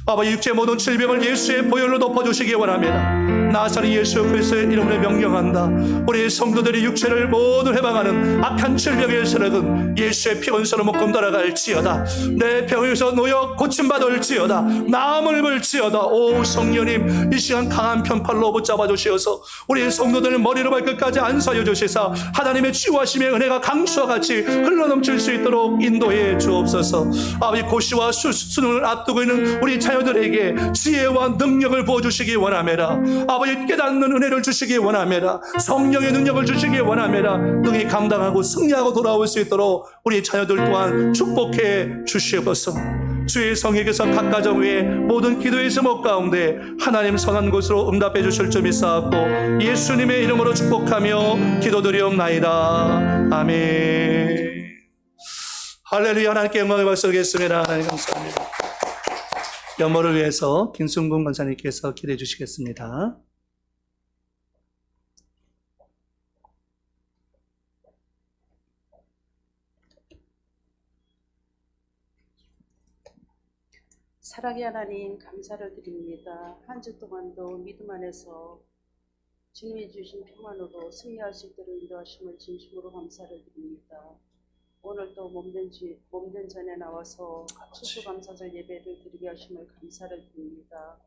아버지, 육체의 모든 질병을 예수의 보혈로 덮어주시기 원합니다. 나사렛 예수 그리스도의 이름으로 명령한다. 우리 성도들이 육체를 모두 해방하는 악한 질병의 세력은 예수의 피건설로 묶음 돌아갈지어다. 내 병에서 놓여 고침받을지어다. 나음을 입을지어다. 오 성령님, 이 시간 강한 편팔로 붙잡아 주시어서 우리 성도들의 머리로 발끝까지 안수하여 주시사 하나님의 치유하심의 은혜가 강수와 같이 흘러넘칠 수 있도록 인도해 주옵소서. 아버지, 고시와 수능을 앞두고 있는 우리 자녀들에게 지혜와 능력을 부어주시기 원하매라. 아버지, 깨닫는 은혜를 주시기 원하매라. 성령의 능력을 주시기 원하매라. 능히 감당하고 승리하고 돌아올 수 있도록 우리 자녀들 또한 축복해 주시옵소서. 주의 성에게서 각 가정 위에 모든 기도의 제목 가운데 하나님 선한 곳으로 응답해 주실 줄 믿사옵고 예수님의 이름으로 축복하며 기도드리옵나이다. 아멘. 할렐루야. 하나님께 영광을 받으시겠습니다. 하나님 감사합니다. 연모를 위해서 김순근 권사님께서 기도해 주시겠습니다. 사랑의 하나님, 감사를 드립니다. 한 주 동안도 믿음 안에서 주님이 주신 평안으로 승리할 수 있도록 인도하심을 진심으로 감사를 드립니다. 오늘 또 몸된 전에 나와서 추수감사절 예배를 드리게 하심을 감사를 드립니다.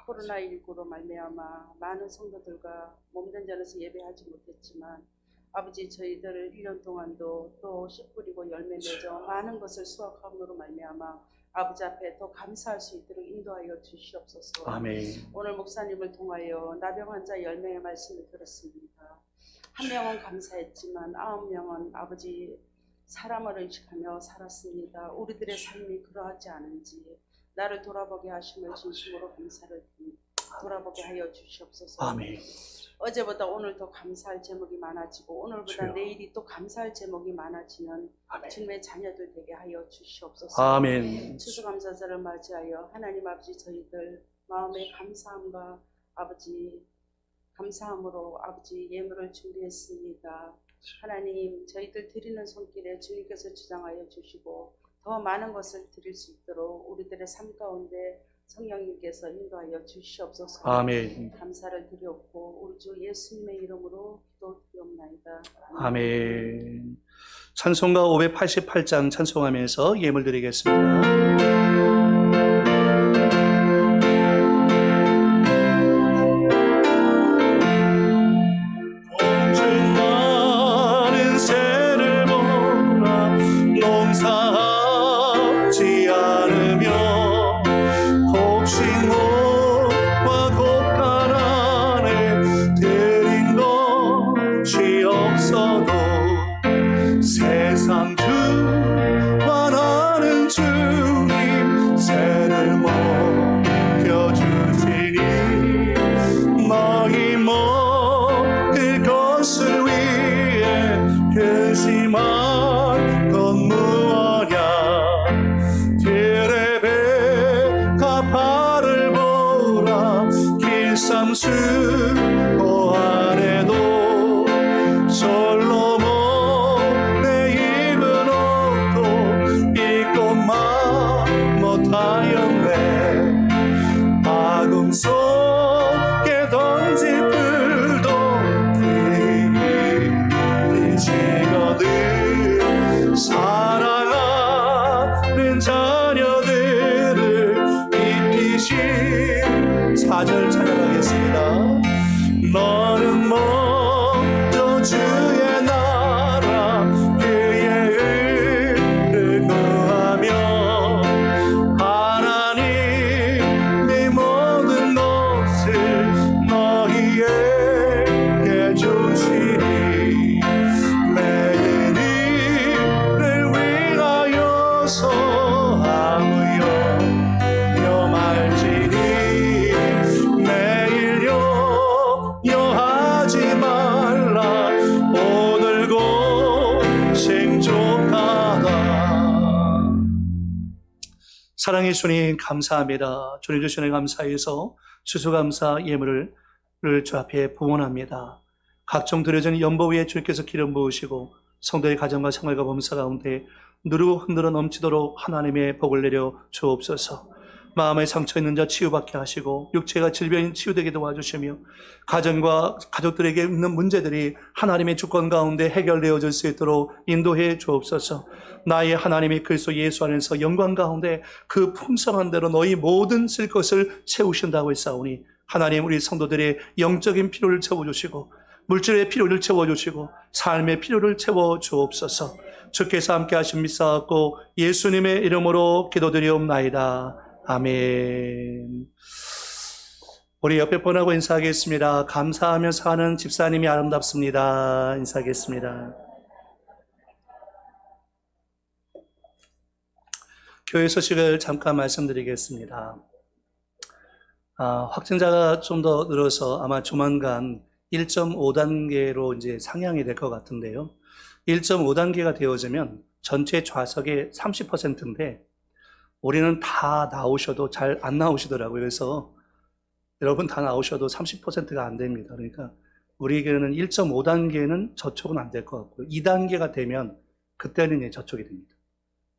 코로나19로 말미암아 많은 성도들과 몸된 전에서 예배하지 못했지만 아버지, 저희들 1년 동안도 또 씨 뿌리고 열매 맺어 많은 것을 수확함으로 말미암아 아버지 앞에 더 감사할 수 있도록 인도하여 주시옵소서. 아멘. 오늘 목사님을 통하여 나병 환자 10명의 말씀을 들었습니다. 한 명은 감사했지만 9명은 아버지 사람을 의식하며 살았습니다. 우리들의 삶이 그러하지 않은지 나를 돌아보게 하심을 진심으로 감사를 드립니다. 돌아보게 하여 주시옵소서. 아멘. 어제보다 오늘 더 감사할 제목이 많아지고 오늘보다 주여. 내일이 또 감사할 제목이 많아지는 아멘. 주님의 자녀들 되게 하여 주시옵소서. 아멘. 추수감사절을 맞이하여 하나님 아버지, 저희들 마음의 감사함과 아버지 감사함으로 아버지 예물을 준비했습니다. 하나님, 저희들 드리는 손길에 주님께서 주장하여 주시고 더 많은 것을 드릴 수 있도록 우리들의 삶 가운데 성령님께서 인도하여 주시옵소서. 아멘. 감사를 드렸고 우리 주 예수님의 이름으로 기도드리옵나이다. 아멘. 찬송가 588장 찬송하면서 예물 드리겠습니다. 농사하지 않으며 수고하네도 솔로몬의 입은 옷도 입고만 못하였네. 마금 속에 던진 불도 피지거든. 사랑하는 자녀들을 입히신 4절 찬양하겠습니다. 너는 먼저 주의 나라 그의 의를 구하며 하나님이 모든 것을 너희에게 주시니 매일 이를 위하여서 아무여 말지니 매일 염려하지 말라. 오늘 고생족하다. 사랑의 주님 감사합니다. 주님 주시는 감사해서 추수감사 예물을 주 앞에 봉헌합니다. 각종 드려진 연보 위에 주님께서 기름 부으시고 성도의 가정과 생활과 범사 가운데 누르고 흔들어 넘치도록 하나님의 복을 내려 주옵소서. 마음의 상처 있는 자 치유받게 하시고 육체가 질병인 치유되게 도와주시며 가정과 가족들에게 있는 문제들이 하나님의 주권 가운데 해결되어질 수 있도록 인도해 주옵소서. 나의 하나님이 그리스도 예수 안에서 영광 가운데 그 풍성한 대로 너희 모든 쓸 것을 채우신다고 했사오니 하나님 우리 성도들의 영적인 필요를 채워주시고 물질의 필요를 채워주시고 삶의 필요를 채워주옵소서. 주께서 함께 하신 믿사옵고 예수님의 이름으로 기도드리옵나이다. 아멘. 우리 옆에 분하고 인사하겠습니다. 감사하며 사는 집사님이 아름답습니다. 인사하겠습니다. 교회 소식을 잠깐 말씀드리겠습니다. 확진자가 좀 더 늘어서 아마 조만간 1.5단계로 이제 상향이 될 것 같은데요. 1.5단계가 되어지면 전체 좌석의 30%인데 우리는 다 나오셔도 잘 안 나오시더라고요. 그래서 여러분 다 나오셔도 30%가 안 됩니다. 그러니까 우리에게는 1.5단계는 저촉은 안 될 것 같고요. 2단계가 되면 그때는 이제 저촉이 됩니다.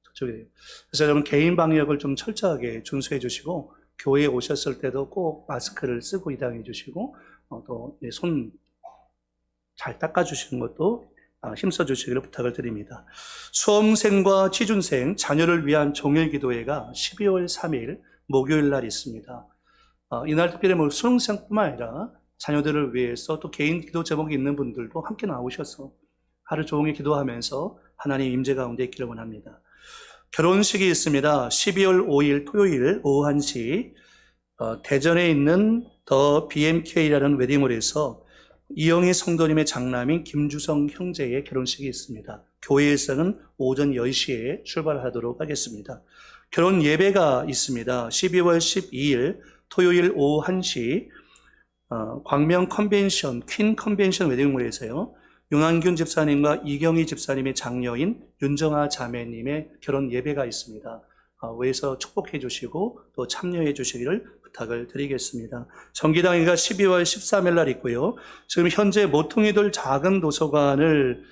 저촉이 돼요. 그래서 여러분 개인 방역을 좀 철저하게 준수해 주시고 교회에 오셨을 때도 꼭 마스크를 쓰고 입장해 주시고 또 손 잘 닦아 주시는 것도 힘써 주시기를 부탁을 드립니다. 수험생과 취준생, 자녀를 위한 종일기도회가 12월 3일 목요일 날 있습니다. 이날 특별히 수능생뿐만 아니라 자녀들을 위해서 또 개인 기도 제목이 있는 분들도 함께 나오셔서 하루 종일 기도하면서 하나님 임재 가운데 있기를 원합니다. 결혼식이 있습니다. 12월 5일 토요일 오후 1시 대전에 있는 더 BMK라는 웨딩홀에서 이영희 성도님의 장남인 김주성 형제의 결혼식이 있습니다. 교회에서는 오전 10시에 출발하도록 하겠습니다. 결혼 예배가 있습니다. 12월 12일 토요일 오후 1시 광명 컨벤션, 퀸 컨벤션 웨딩홀에서요. 윤한균 집사님과 이경희 집사님의 장녀인 윤정아 자매님의 결혼 예배가 있습니다. 외에서 축복해 주시고 또 참여해 주시기를 부탁을 드리겠습니다. 정기당회가 12월 13일 날 있고요. 지금 현재 모퉁이돌 작은 도서관을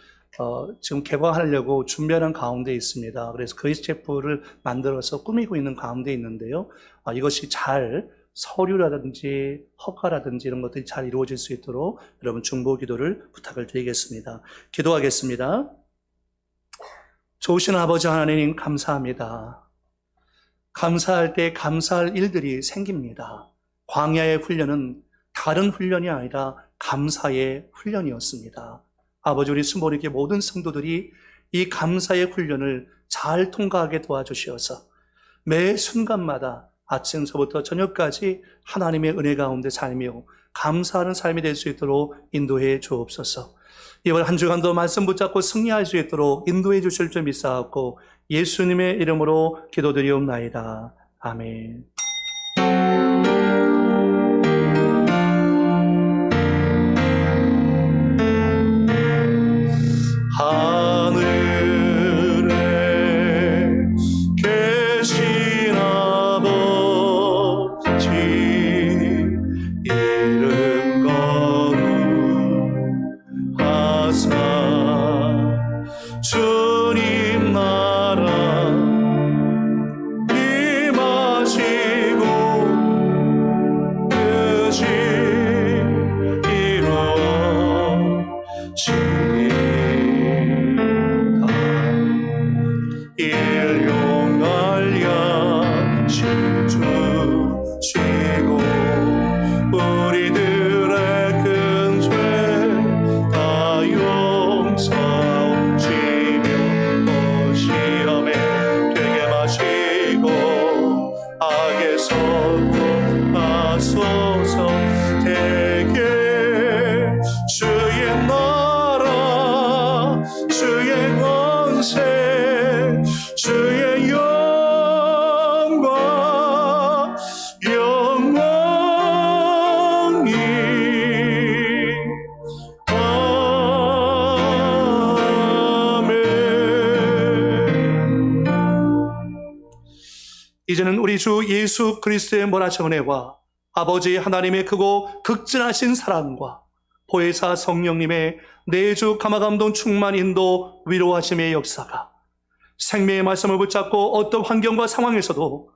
지금 개방하려고 준비하는 가운데 있습니다. 그래서 그리스체프를 만들어서 꾸미고 있는 가운데 있는데요. 이것이 잘 서류라든지 허가라든지 이런 것들이 잘 이루어질 수 있도록 여러분 중보 기도를 부탁을 드리겠습니다. 기도하겠습니다. 좋으신 아버지 하나님 감사합니다. 감사할 때 감사할 일들이 생깁니다. 광야의 훈련은 다른 훈련이 아니라 감사의 훈련이었습니다. 아버지 우리 수모리교 모든 성도들이 이 감사의 훈련을 잘 통과하게 도와주시어서 매 순간마다 아침서부터 저녁까지 하나님의 은혜 가운데 살며 감사하는 삶이 될 수 있도록 인도해 주옵소서. 이번 한 주간도 말씀 붙잡고 승리할 수 있도록 인도해 주실 줄 믿사옵고 예수님의 이름으로 기도드리옵나이다. 아멘. 하늘에 계신 아버지 이름 이제는 우리 주 예수 그리스도의 모라적 은혜와 아버지 하나님의 크고 극진하신 사랑과 보혜사 성령님의 내주 감화감동 충만 인도 위로하심의 역사가 생명의 말씀을 붙잡고 어떤 환경과 상황에서도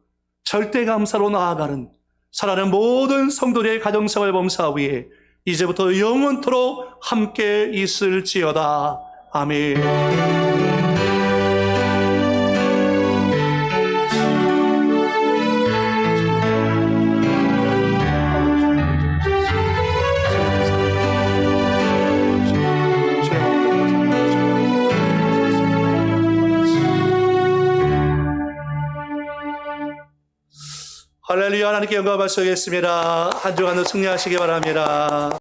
절대 감사로 나아가는 살아가는 모든 성도들의 가정생활 범사 위에 이제부터 영원토록 함께 있을지어다. 아멘. 할렐루야. 하나님께 영광을 받으시겠습니다. 한 주간도 승리하시기 바랍니다.